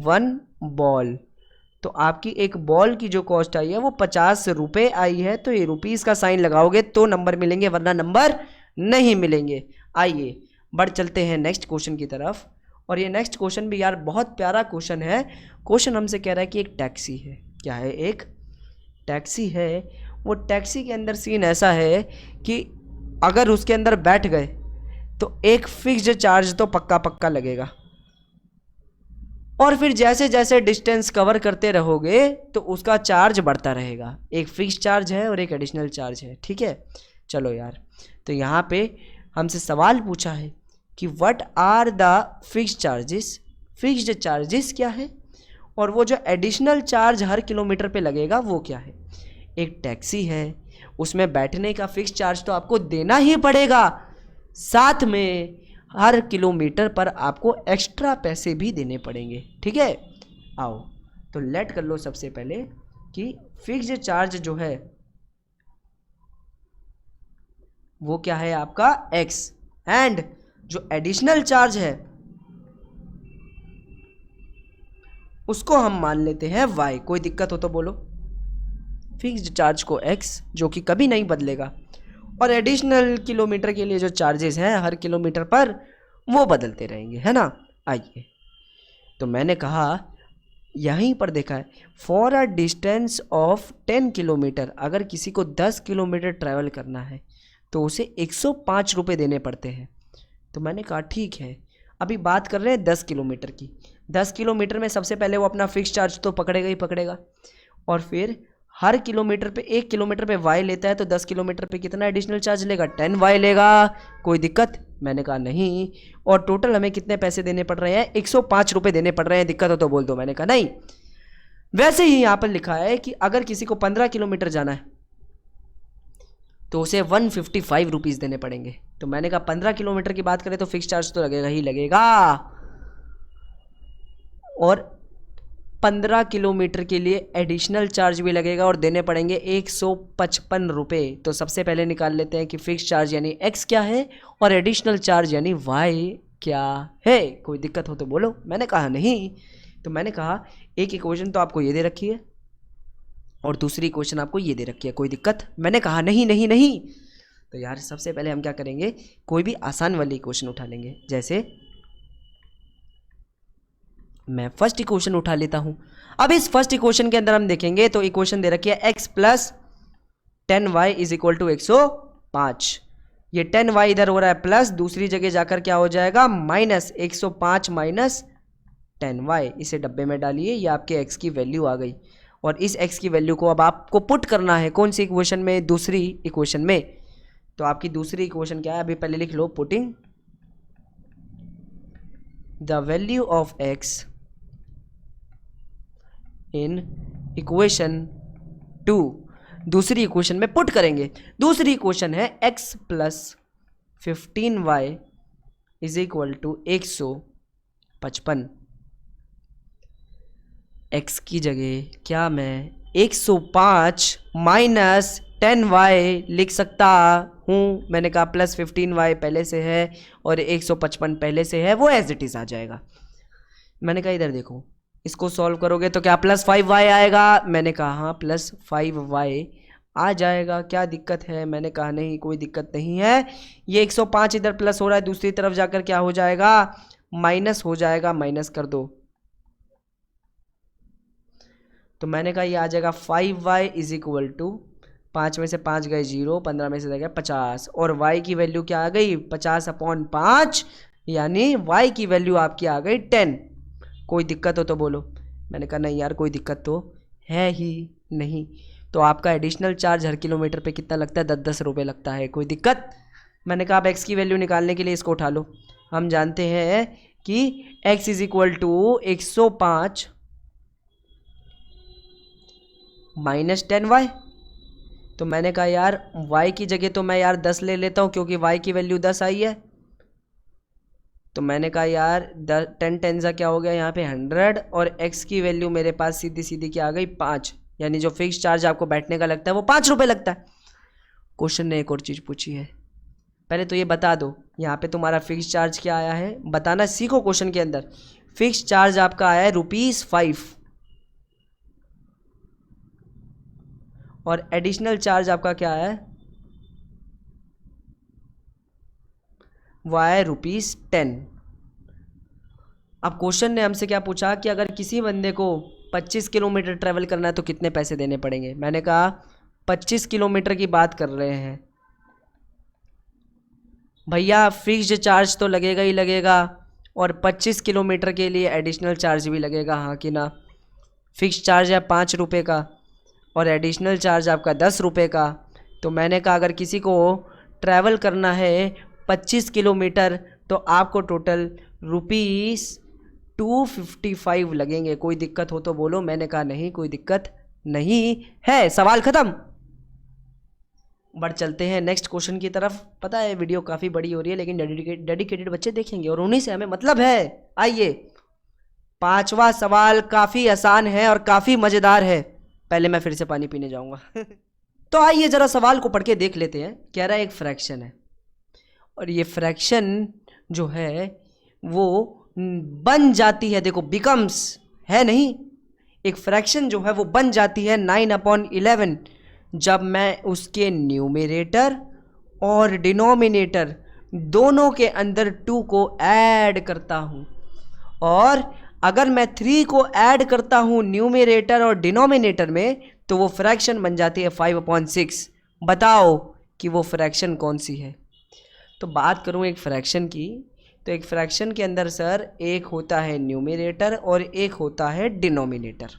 1 बॉल। तो आपकी एक बॉल की जो कॉस्ट आई है वो 50 रुपये आई है, तो ये रुपीस का साइन लगाओगे तो नंबर मिलेंगे, वरना नंबर नहीं मिलेंगे। आइए बढ़ चलते हैं नेक्स्ट क्वेश्चन की तरफ। और ये नेक्स्ट क्वेश्चन भी यार बहुत प्यारा क्वेश्चन है। क्वेश्चन हमसे कह रहा है कि एक टैक्सी है, क्या है, एक टैक्सी है। वो टैक्सी के अंदर सीन ऐसा है कि अगर उसके अंदर बैठ गए तो एक फिक्स्ड चार्ज तो पक्का पक्का लगेगा, और फिर जैसे जैसे डिस्टेंस कवर करते रहोगे तो उसका चार्ज बढ़ता रहेगा। एक फिक्स चार्ज है और एक एडिशनल चार्ज है, ठीक है। चलो यार, तो यहाँ पे हमसे सवाल पूछा है कि what are the fixed charges, fixed charges क्या है, और वो जो एडिशनल चार्ज हर किलोमीटर पे लगेगा वो क्या है। एक टैक्सी है, उसमें बैठने का फिक्स चार्ज तो आपको देना ही पड़ेगा, साथ में हर किलोमीटर पर आपको एक्स्ट्रा पैसे भी देने पड़ेंगे, ठीक है। आओ तो लेट कर लो सबसे पहले कि फिक्स्ड चार्ज जो है वो क्या है आपका x, एंड जो एडिशनल चार्ज है उसको हम मान लेते हैं y। कोई दिक्कत हो तो बोलो। फिक्स्ड चार्ज को x जो कि कभी नहीं बदलेगा, और एडिशनल किलोमीटर के लिए जो चार्जेस हैं हर किलोमीटर पर वो बदलते रहेंगे, है ना। आइए, तो मैंने कहा यहीं पर देखा है for a distance of 10 kilometre, अगर किसी को 10 किलोमीटर ट्रैवल करना है तो उसे 105 रुपये देने पड़ते हैं। तो मैंने कहा ठीक है, अभी बात कर रहे हैं 10 किलोमीटर की। 10 किलोमीटर में सबसे पहले वो अपना फिक्स चार्ज तो पकड़ेगा ही पकड़ेगा, और फिर हर किलोमीटर पे 1 किलोमीटर पे वाई लेता है, तो 10 किलोमीटर पे कितना एडिशनल चार्ज लेगा, 10 वाई लेगा। कोई दिक्कत? मैंने कहा नहीं। और टोटल हमें कितने पैसे देने पड़ रहे हैं, 105 रुपये देने पड़ रहे हैं, दिक्कत हो तो बोल दो। मैंने कहा नहीं। वैसे ही यहाँ पर लिखा है कि अगर किसी को 15 किलोमीटर जाना है तो उसे 155 रुपीज़ देने पड़ेंगे। तो मैंने कहा 15 किलोमीटर की बात करें तो फिक्स चार्ज तो लगेगा ही लगेगा, और 15 किलोमीटर के लिए एडिशनल चार्ज भी लगेगा और देने पड़ेंगे 155 रुपये। तो सबसे पहले निकाल लेते हैं कि फिक्स चार्ज यानी x क्या है और एडिशनल चार्ज यानी y क्या है। कोई दिक्कत हो तो बोलो। मैंने कहा नहीं। तो मैंने कहा एक इक्वेशन तो आपको ये दे रखी है और दूसरी इक्वेशन आपको ये दे रखी है, कोई दिक्कत? मैंने कहा नहीं नहीं नहीं। तो यार सबसे पहले हम क्या करेंगे, कोई भी आसान वाली इक्वेशन उठा लेंगे। जैसे मैं फर्स्ट इक्वेशन उठा लेता हूं। अब इस फर्स्ट इक्वेशन के अंदर हम देखेंगे तो इक्वेशन दे रखी है x plus 10y is equal to 105। ये 10y इधर हो रहा है प्लस, दूसरी जगह जाकर क्या हो जाएगा माइनस, 105 माइनस 10y। इसे डब्बे में डालिए, ये आपके x की वैल्यू आ गई। और इस x की वैल्यू को अब आपको पुट करना है कौन सी इक्वेशन में, दूसरी इक्वेशन में। तो आपकी दूसरी इक्वेशन क्या है, अभी पहले लिख लो, putting the value of x in equation 2, दूसरी इक्वेशन में पुट करेंगे। दूसरी इक्वेशन है x plus 15y is equal to 155। x की जगह क्या मैं 105 माइनस 10y लिख सकता हूँ, मैंने कहा प्लस 15y पहले से है और 155 पहले से है, वो एज इट इज़ आ जाएगा। मैंने कहा इधर देखो, इसको सॉल्व करोगे तो क्या प्लस 5y आएगा? मैंने कहा हाँ प्लस 5y आ जाएगा, क्या दिक्कत है? मैंने कहा नहीं कोई दिक्कत नहीं है। ये 105 इधर प्लस हो रहा है, दूसरी तरफ जाकर क्या हो जाएगा? माइनस हो जाएगा, माइनस कर दो। तो मैंने कहा ये आ जाएगा 5y इज इक्वल टू 5 में से 5 गए 0, 15 में से गए 50 और y की वैल्यू क्या आ गई? 50/5, यानी y की वैल्यू आपकी आ गई 10। कोई दिक्कत हो तो बोलो। मैंने कहा नहीं यार कोई दिक्कत तो है ही नहीं। तो आपका एडिशनल चार्ज हर किलोमीटर पे कितना लगता है? 10-10 रुपये लगता है, कोई दिक्कत? मैंने कहा आप x की वैल्यू निकालने के लिए इसको उठा लो। हम जानते हैं कि x is equal to 105 minus 10y। तो मैंने कहा यार y की जगह तो मैं यार 10 ले लेता हूँ क्योंकि y की वैल्यू 10 आई है। तो मैंने कहा यार 10 10 क्या हो गया यहाँ पे 100 और x की वैल्यू मेरे पास सीधी सीधी क्या आ गई? 5, यानी जो फिक्स चार्ज आपको बैठने का लगता है वो 5 रुपये लगता है। क्वेश्चन ने एक और चीज़ पूछी है, पहले तो ये बता दो यहाँ पे तुम्हारा फिक्स चार्ज क्या आया है, बताना सीखो। क्वेश्चन के अंदर फिक्स चार्ज आपका आया है ₹5 और एडिशनल चार्ज आपका क्या है? वो आया है ₹10। अब क्वेश्चन ने हमसे क्या पूछा कि अगर किसी बंदे को 25 किलोमीटर ट्रैवल करना है तो कितने पैसे देने पड़ेंगे। मैंने कहा 25 किलोमीटर की बात कर रहे हैं भैया, फिक्स्ड चार्ज तो लगेगा ही लगेगा और 25 किलोमीटर के लिए एडिशनल चार्ज भी लगेगा, हाँ कि ना? फिक्स चार्ज है 5 रुपये का और एडिशनल चार्ज आपका 10 रुपये का। तो मैंने कहा अगर किसी को ट्रैवल करना है 25 किलोमीटर तो आपको टोटल ₹255 लगेंगे। कोई दिक्कत हो तो बोलो। मैंने कहा नहीं कोई दिक्कत नहीं है, सवाल ख़त्म। बढ़ चलते हैं नेक्स्ट क्वेश्चन की तरफ। पता है वीडियो काफ़ी बड़ी हो रही है लेकिन डेडिकेटेड बच्चे देखेंगे और उन्हीं से हमें मतलब है। आइए, 5वां सवाल काफ़ी आसान है और काफ़ी मज़ेदार है। पहले मैं फिर से पानी पीने जाऊंगा। तो आइए जरा सवाल को पढ़ के देख लेते हैं। कह रहा है एक फ्रैक्शन है और ये फ्रैक्शन जो है वो बन जाती है, देखो बिकम्स है नहीं, एक फ्रैक्शन जो है वो बन जाती है 9/11 जब मैं उसके न्यूमरेटर और डिनोमिनेटर दोनों के अंदर 2 को ऐड करता हूँ। और अगर मैं 3 को ऐड करता हूँ न्यूमरेटर और डिनोमिनेटर में तो वो फ्रैक्शन बन जाती है 5/6। बताओ कि वो फ्रैक्शन कौन सी है। तो बात करूँ एक फ्रैक्शन की, तो एक फ्रैक्शन के अंदर सर एक होता है न्यूमरेटर और एक होता है डिनोमिनेटर,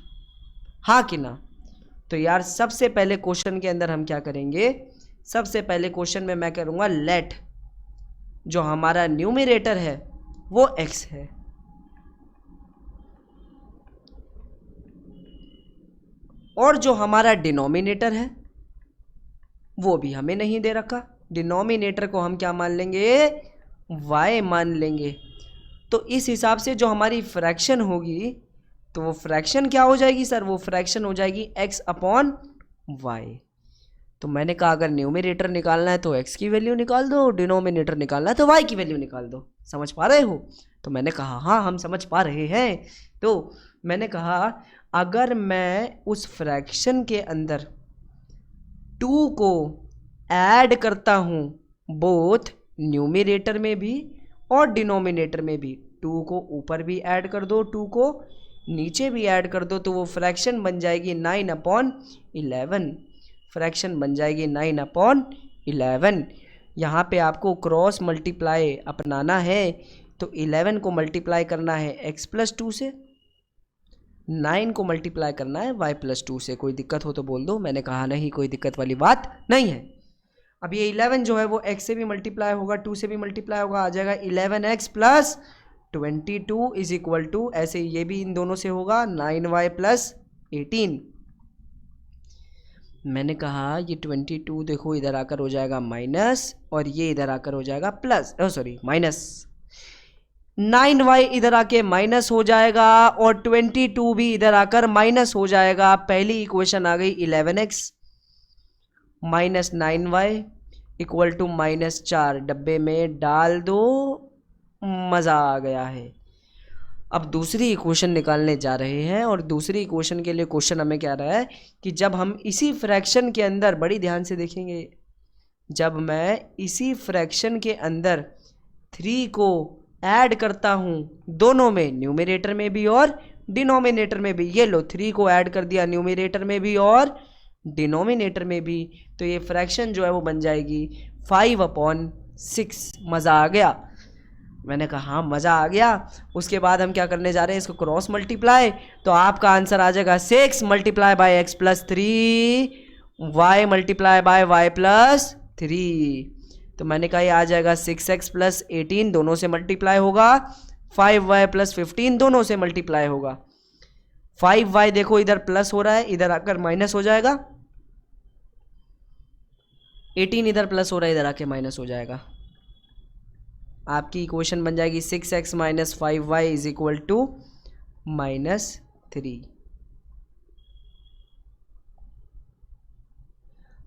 हाँ कि ना? तो यार सबसे पहले क्वेश्चन के अंदर हम क्या करेंगे? सबसे पहले क्वेश्चन में मैं करूँगा लेट जो हमारा न्यूमरेटर है वो x है और जो हमारा डिनोमिनेटर है वो भी हमें नहीं दे रखा। डिनोमिनेटर को हम क्या मान लेंगे? y मान लेंगे। तो इस हिसाब से जो हमारी फ्रैक्शन होगी तो वो फ्रैक्शन क्या हो जाएगी सर? वो फ्रैक्शन हो जाएगी x/y। तो मैंने कहा अगर न्यूमरेटर निकालना है तो x की वैल्यू निकाल दो, डिनोमिनेटर निकालना है तो y की वैल्यू निकाल दो। समझ पा रहे हो? तो मैंने कहा हाँ हम समझ पा रहे हैं। तो मैंने कहा अगर मैं उस फ्रैक्शन के अंदर 2 को ऐड करता हूँ बोथ न्यूमरेटर में भी और डिनोमिनेटर में भी, 2 को ऊपर भी ऐड कर दो, 2 को नीचे भी ऐड कर दो, तो वो फ्रैक्शन बन जाएगी 9/11। फ्रैक्शन बन जाएगी 9/11। यहाँ पे आपको क्रॉस मल्टीप्लाई अपनाना है तो 11 को मल्टीप्लाई करना है x+2 से, 9 को मल्टीप्लाई करना है y+2 से। कोई दिक्कत हो तो बोल दो। मैंने कहा नहीं कोई दिक्कत वाली बात नहीं है। अब ये 11 जो है वो x से भी मल्टीप्लाई होगा, 2 से भी मल्टीप्लाई होगा, आ जाएगा 11x + 22 इज इक्वल टू, ऐसे ये भी इन दोनों से होगा 9y + 18। मैंने कहा ये 22 देखो इधर आकर हो जाएगा माइनस और ये इधर आकर हो जाएगा प्लस, माइनस। 9y इधर आके माइनस हो जाएगा और 22 भी इधर आकर माइनस हो जाएगा। पहली इक्वेशन आ गई 11x - 9y इक्वल टू -4 डब्बे में डाल दो, मज़ा आ गया है। अब दूसरी इक्वेशन निकालने जा रहे हैं और दूसरी इक्वेशन के लिए क्वेश्चन हमें क्या रहा है कि जब हम इसी फ्रैक्शन के अंदर, बड़ी ध्यान से देखेंगे, जब मैं इसी फ्रैक्शन के अंदर 3 को ऐड करता हूँ दोनों में, न्यूमरेटर में भी और डिनोमिनेटर में भी, ये लो 3 को ऐड कर दिया न्यूमरेटर में भी और डिनोमिनेटर में भी, तो ये फ्रैक्शन जो है वो बन जाएगी 5/6। मज़ा आ गया? मैंने कहा हाँ मज़ा आ गया। उसके बाद हम क्या करने जा रहे हैं, इसको क्रॉस मल्टीप्लाई, तो आपका आंसर आ जाएगा 6 multiply by x plus 3 y multiply by y plus 3। तो मैंने कहा ये आ जाएगा 6x प्लस 18 दोनों से मल्टीप्लाई होगा, 5y प्लस 15 दोनों से मल्टीप्लाई होगा। 5y देखो इधर प्लस हो रहा है, इधर आकर माइनस हो जाएगा, 18 इधर प्लस हो रहा है, इधर आके माइनस हो जाएगा। आपकी इक्वेशन बन जाएगी 6x minus 5y is equal to -3।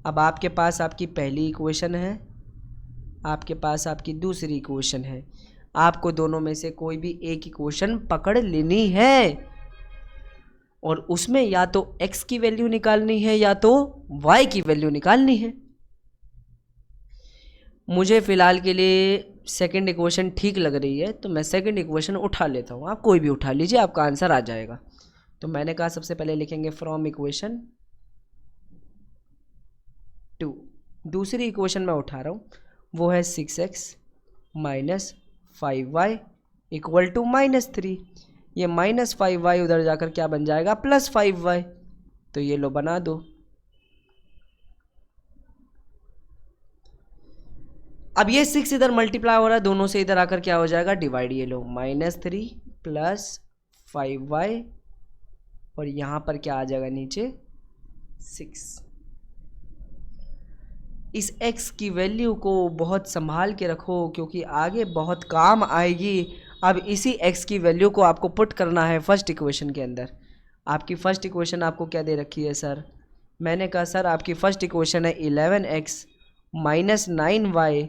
अब आपके पास आपकी पहली इक्वेशन है, आपके पास आपकी दूसरी इक्वेशन है, आपको दोनों में से कोई भी एक इक्वेशन पकड़ लेनी है और उसमें या तो x की वैल्यू निकालनी है या तो y की वैल्यू निकालनी है। मुझे फ़िलहाल के लिए सेकंड इक्वेशन ठीक लग रही है, तो मैं सेकंड इक्वेशन उठा लेता हूँ। आप कोई भी उठा लीजिए, आपका आंसर आ जाएगा। तो मैंने कहा सबसे पहले लिखेंगे फ्रॉम इक्वेशन 2। दूसरी इक्वेशन मैं उठा रहा हूँ, वो है 6x minus 5y equal to -3। ये -5y उधर जाकर क्या बन जाएगा, +5y। तो ये लो बना दो। अब ये 6 इधर मल्टीप्लाई हो रहा है दोनों से, इधर आकर क्या हो जाएगा, डिवाइड। ये लो -3 प्लस 5y और यहाँ पर क्या आ जाएगा नीचे 6। इस x की वैल्यू को बहुत संभाल के रखो क्योंकि आगे बहुत काम आएगी। अब इसी x की वैल्यू को आपको पुट करना है फर्स्ट इक्वेशन के अंदर। आपकी फर्स्ट इक्वेशन आपको क्या दे रखी है सर? मैंने कहा सर आपकी फर्स्ट इक्वेशन है 11x minus 9y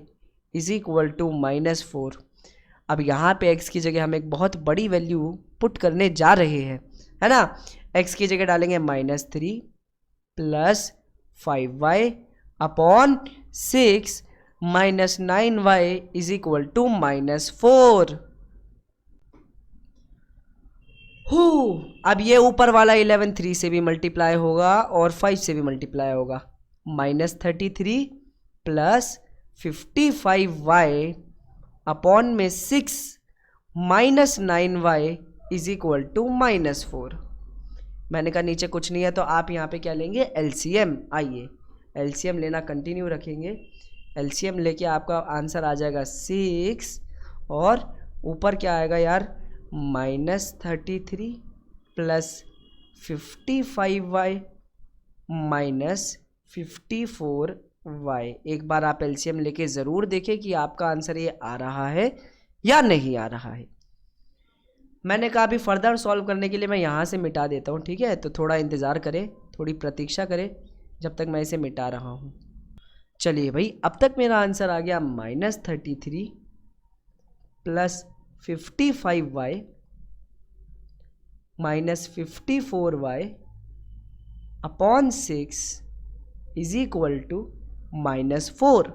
is equal to -4। अब यहाँ पे x की जगह हम एक बहुत बड़ी वैल्यू पुट करने जा रहे हैं, है ना। x की जगह डालेंगे -3 plus 5y upon 6 minus 9y is equal to -4। अब ये ऊपर वाला 11 3 से भी मल्टीप्लाई होगा और 5 से भी मल्टीप्लाई होगा। -33 प्लस 55y अपॉन में 6 minus 9y is equal to -4। मैंने कहा नीचे कुछ नहीं है तो आप यहाँ पे क्या लेंगे, एलसीएम। आइए एलसीएम लेना कंटिन्यू रखेंगे। एलसीएम लेके आपका आंसर आ जाएगा 6 और ऊपर क्या आएगा यार, -33 प्लस 55y माइनस 54y। एक बार आप एलसीएम लेके ज़रूर देखें कि आपका आंसर ये आ रहा है या नहीं आ रहा है। मैंने कहा अभी फर्दर सॉल्व करने के लिए मैं यहाँ से मिटा देता हूँ, ठीक है। तो थोड़ा इंतज़ार करें, थोड़ी प्रतीक्षा करें जब तक मैं इसे मिटा रहा हूँ। चलिए भाई, अब तक मेरा आंसर आ गया -33 plus 55y minus 54y upon 6 is equal to -4।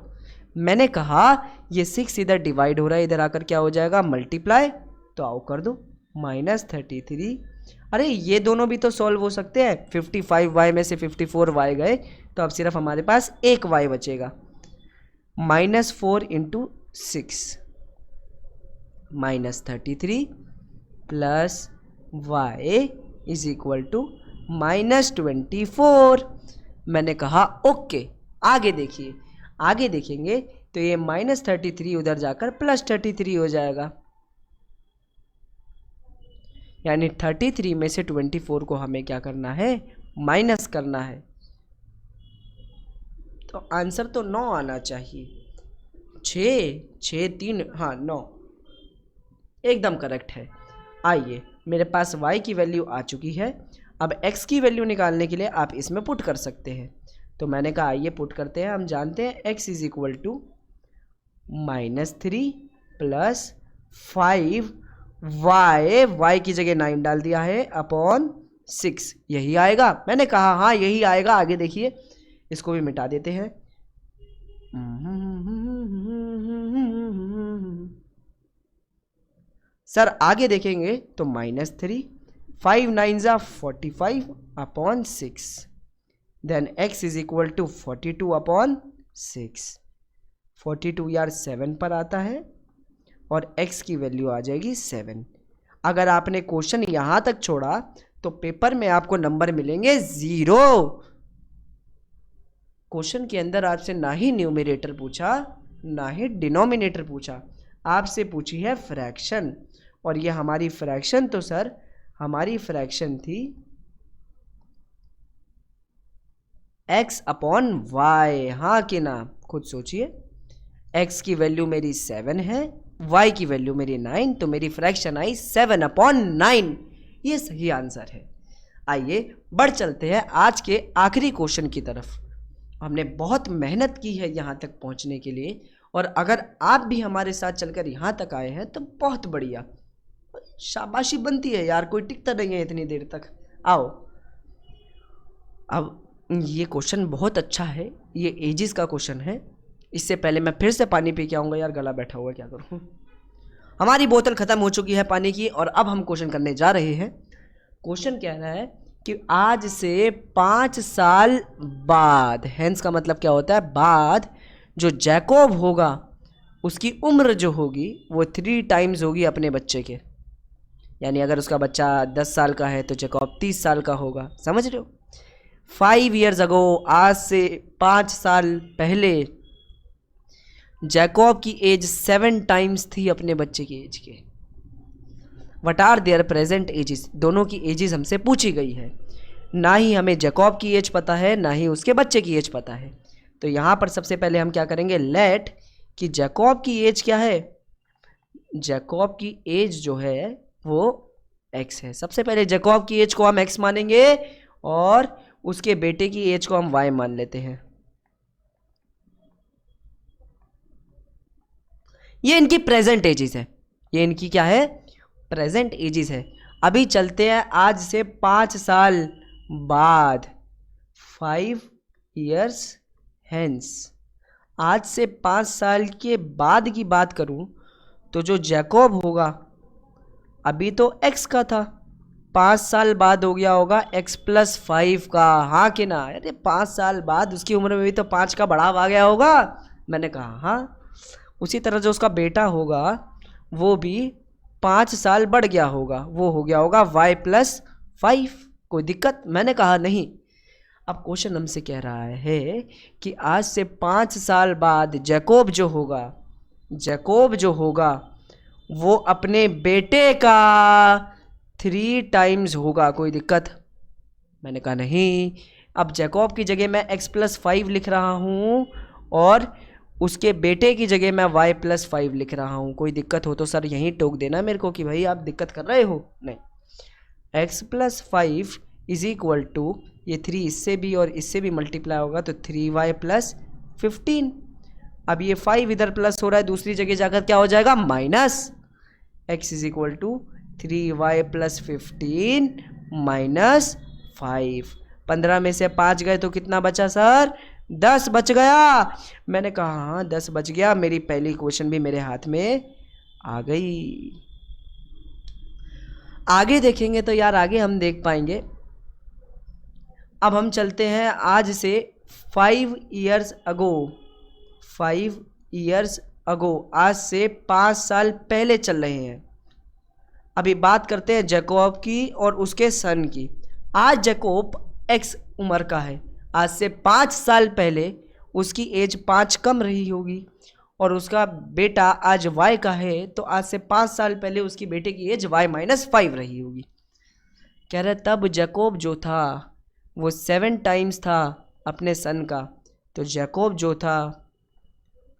मैंने कहा ये 6 इधर डिवाइड हो रहा है, इधर आकर क्या हो जाएगा, मल्टीप्लाई। तो आओ कर दो, -33। अरे ये दोनों भी तो सॉल्व हो सकते हैं। 55y में से 54y गए तो अब सिर्फ हमारे पास एक y बचेगा। -4 into 6 -33 plus y is equal to -24। मैंने कहा ओके, आगे देखिए। आगे देखेंगे तो ये -33 उधर जाकर +33 हो जाएगा, यानी 33 में से 24 को हमें क्या करना है, माइनस करना है। तो आंसर तो 9 आना चाहिए। 6 3 हाँ 9 एकदम करेक्ट है। आइए मेरे पास y की वैल्यू आ चुकी है। अब x की वैल्यू निकालने के लिए आप इसमें पुट कर सकते हैं। तो मैंने कहा आइए पुट करते हैं। हम जानते हैं x is equal to -3 plus 5 y की जगह 9 डाल दिया है अपॉन 6, यही आएगा। मैंने कहा हाँ यही आएगा। आगे देखिए, इसको भी मिटा देते हैं। सर आगे देखेंगे तो -3, 5 9 जा 45 upon 6, then x is equal to 42 upon 6। 42 यार 7 पर आता है और x की वैल्यू आ जाएगी 7। अगर आपने क्वेश्चन यहां तक छोड़ा तो पेपर में आपको नंबर मिलेंगे 0। क्वेश्चन के अंदर आपसे ना ही न्यूमरेटर पूछा ना ही डिनोमिनेटर पूछा, आपसे पूछी है फ्रैक्शन। और ये हमारी फ्रैक्शन तो सर हमारी फ्रैक्शन थी x अपॉन वाई, हाँ कि ना? खुद सोचिए, x की वैल्यू मेरी 7 है, y की वैल्यू मेरी 9, तो मेरी फ्रैक्शन आई 7 अपॉन 9। ये सही आंसर है। आइए बढ़ चलते हैं आज के आखिरी क्वेश्चन की तरफ। हमने बहुत मेहनत की है यहाँ तक पहुँचने के लिए, और अगर आप भी हमारे साथ चलकर यहाँ तक आए हैं तो बहुत बढ़िया, शाबाशी बनती है यार। कोई टिकता नहीं है इतनी देर तक। आओ, अब ये क्वेश्चन बहुत अच्छा है, ये एजिस का क्वेश्चन है। इससे पहले मैं फिर से पानी पी के आऊँगा यार, गला बैठा हुआ, क्या करूँ। हमारी बोतल ख़त्म हो चुकी है पानी की, और अब हम क्वेश्चन करने जा रहे हैं। क्वेश्चन कह रहा है कि आज से 5 साल बाद, हेंस का मतलब क्या होता है, बाद, जो जैकोब होगा उसकी उम्र जो होगी वो 3 टाइम्स होगी अपने बच्चे के। यानी अगर उसका बच्चा 10 साल का है तो जैकोब 30 साल का होगा। समझ रहे हो? 5 years अगो, आज से 5 साल पहले, जैकोब की एज 7 टाइम्स थी अपने बच्चे की एज के। What are their present ages, दोनों की एजेस हमसे पूछी गई है। ना ही हमें जैकोब की एज पता है ना ही उसके बच्चे की एज पता है। तो यहाँ पर सबसे पहले हम क्या करेंगे, लेट कि जैकोब की एज क्या है, जैकोब की एज जो है वो x है। सबसे पहले जैकोब की एज को हम x मानेंगे और उसके बेटे की एज को हम y मान लेते हैं। ये इनकी प्रेजेंट एजेस है, ये इनकी क्या है, प्रेजेंट एजेस है। अभी चलते हैं आज से 5 साल बाद, 5 years hence। आज से 5 साल के बाद की बात करूं तो जो जैकोब होगा, अभी तो x का था, 5 साल बाद हो गया होगा x + 5 का, हाँ कि ना? अरे 5 साल बाद उसकी उम्र में भी तो 5 का बढ़ाव आ गया होगा। मैंने कहा हाँ। उसी तरह जो उसका बेटा होगा वो भी 5 साल बढ़ गया होगा, वो हो गया होगा y + 5। कोई दिक्कत? मैंने कहा नहीं। अब क्वेश्चन हमसे कह रहा है कि आज से 5 साल बाद जैकोब जो होगा, जैकोब जो होगा वो अपने बेटे का 3 टाइम्स होगा। कोई दिक्कत? मैंने कहा नहीं। अब जैकोब की जगह मैं x + 5 लिख रहा हूँ और उसके बेटे की जगह मैं y + 5 लिख रहा हूँ। कोई दिक्कत हो तो सर यहीं टोक देना मेरे को कि भाई आप दिक्कत कर रहे हो। नहीं, x + 5 इज इक्वल टू, ये 3 इससे भी और इससे भी मल्टीप्लाई होगा तो 3y + 15। अब ये 5 इधर प्लस हो रहा है, दूसरी जगह जाकर क्या हो जाएगा, minus. x is equal to 3y + 15 minus 5। 15 में से 5 गए तो कितना बचा सर, 10 बच गया। मैंने कहा हाँ 10 बच गया। मेरी पहली क्वेश्चन भी मेरे हाथ में आ गई। आगे देखेंगे तो यार आगे हम देख पाएंगे। अब हम चलते हैं आज से 5 years अगो, 5 years अगो, आज से 5 साल पहले चल रहे हैं। अभी बात करते हैं जैकोब की और उसके सन की। आज जैकोब x उम्र का है, आज से 5 साल पहले उसकी एज 5 कम रही होगी, और उसका बेटा आज y का है तो आज से 5 साल पहले उसकी बेटे की एज y - 5 रही होगी। कह रहे तब जैकोब जो था वो 7 टाइम्स था अपने सन का, तो जैकोब जो था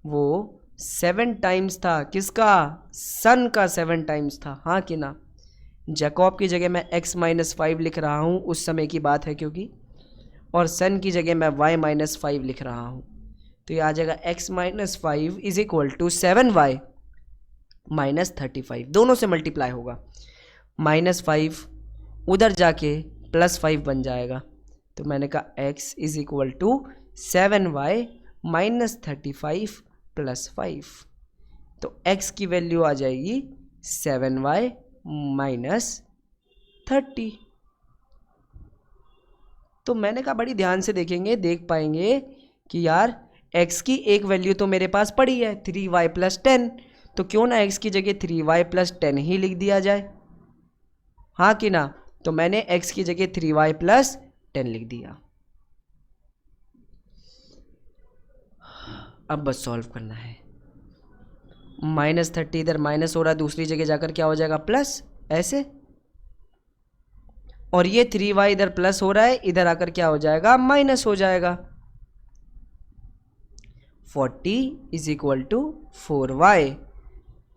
वो 7 टाइम्स था किसका, सन का 7 टाइम्स था, हाँ कि ना? जैकोब की जगह मैं x - 5 लिख रहा हूँ, उस समय की बात है क्योंकि और सन की जगह मैं y माइनस 5 लिख रहा हूँ, तो ये आ जाएगा x minus 5 is equal to 7y minus 35, दोनों से मल्टीप्लाई होगा, माइनस 5 उधर जाके प्लस 5 बन जाएगा, तो मैंने कहा x is equal to 7y minus 35 plus 5, तो x की वैल्यू आ जाएगी 7y माइनस 30। तो मैंने कहा बड़ी ध्यान से देख पाएंगे कि यार x की एक वैल्यू तो मेरे पास पड़ी है 3y प्लस 10, तो क्यों ना x की जगह 3y प्लस 10 ही लिख दिया जाए, हाँ कि ना। तो मैंने x की जगह 3y प्लस 10 लिख दिया। अब बस सॉल्व करना है, माइनस 30 इधर माइनस हो रहा है, दूसरी जगह जाकर क्या हो जाएगा प्लस, ऐसे, और ये 3y इधर प्लस हो रहा है, इधर आकर क्या हो जाएगा माइनस हो जाएगा। 40 इज इक्वल टू 4y,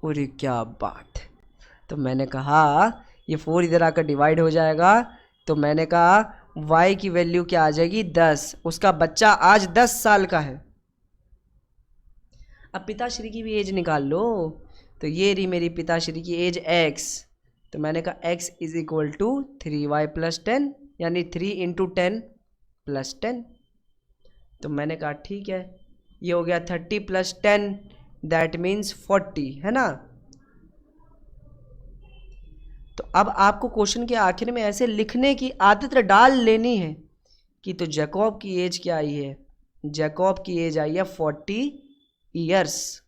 और क्या बात। तो मैंने कहा ये 4 इधर आकर डिवाइड हो जाएगा, तो मैंने कहा y की वैल्यू क्या आ जाएगी 10, उसका बच्चा आज 10 साल का है। अब पिताश्री की भी एज निकाल लो, तो ये रही मेरी पिताश्री की एज x, तो मैंने कहा x is equal to 3y plus 10, यानी 3 इंटू 10 प्लस 10, तो मैंने कहा ठीक है, ये हो गया 30 प्लस 10 दैट मीन्स 40, है ना। तो अब आपको क्वेश्चन के आखिर में ऐसे लिखने की आदत डाल लेनी है कि तो जैकब की एज क्या आई है, जैकब की एज आई है 40 ईयर्स,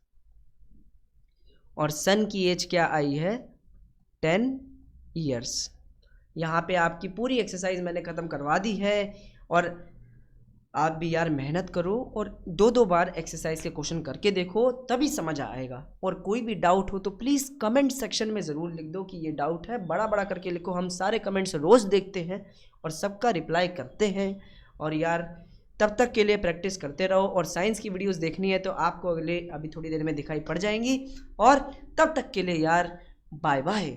और सन की एज क्या आई है 10 ईयर्स। यहाँ पे आपकी पूरी एक्सरसाइज मैंने ख़त्म करवा दी है, और आप भी यार मेहनत करो और 2-2 बार एक्सरसाइज के क्वेश्चन करके देखो, तभी समझ आएगा। और कोई भी डाउट हो तो प्लीज़ कमेंट सेक्शन में ज़रूर लिख दो कि ये डाउट है, बड़ा बड़ा करके लिखो, हम सारे कमेंट्स रोज़ देखते हैं और सबका रिप्लाई करते हैं। और यार तब तक के लिए प्रैक्टिस करते रहो, और साइंस की वीडियोस देखनी है तो आपको अभी थोड़ी देर में दिखाई पड़ जाएंगी, और तब तक के लिए यार बाय बाय।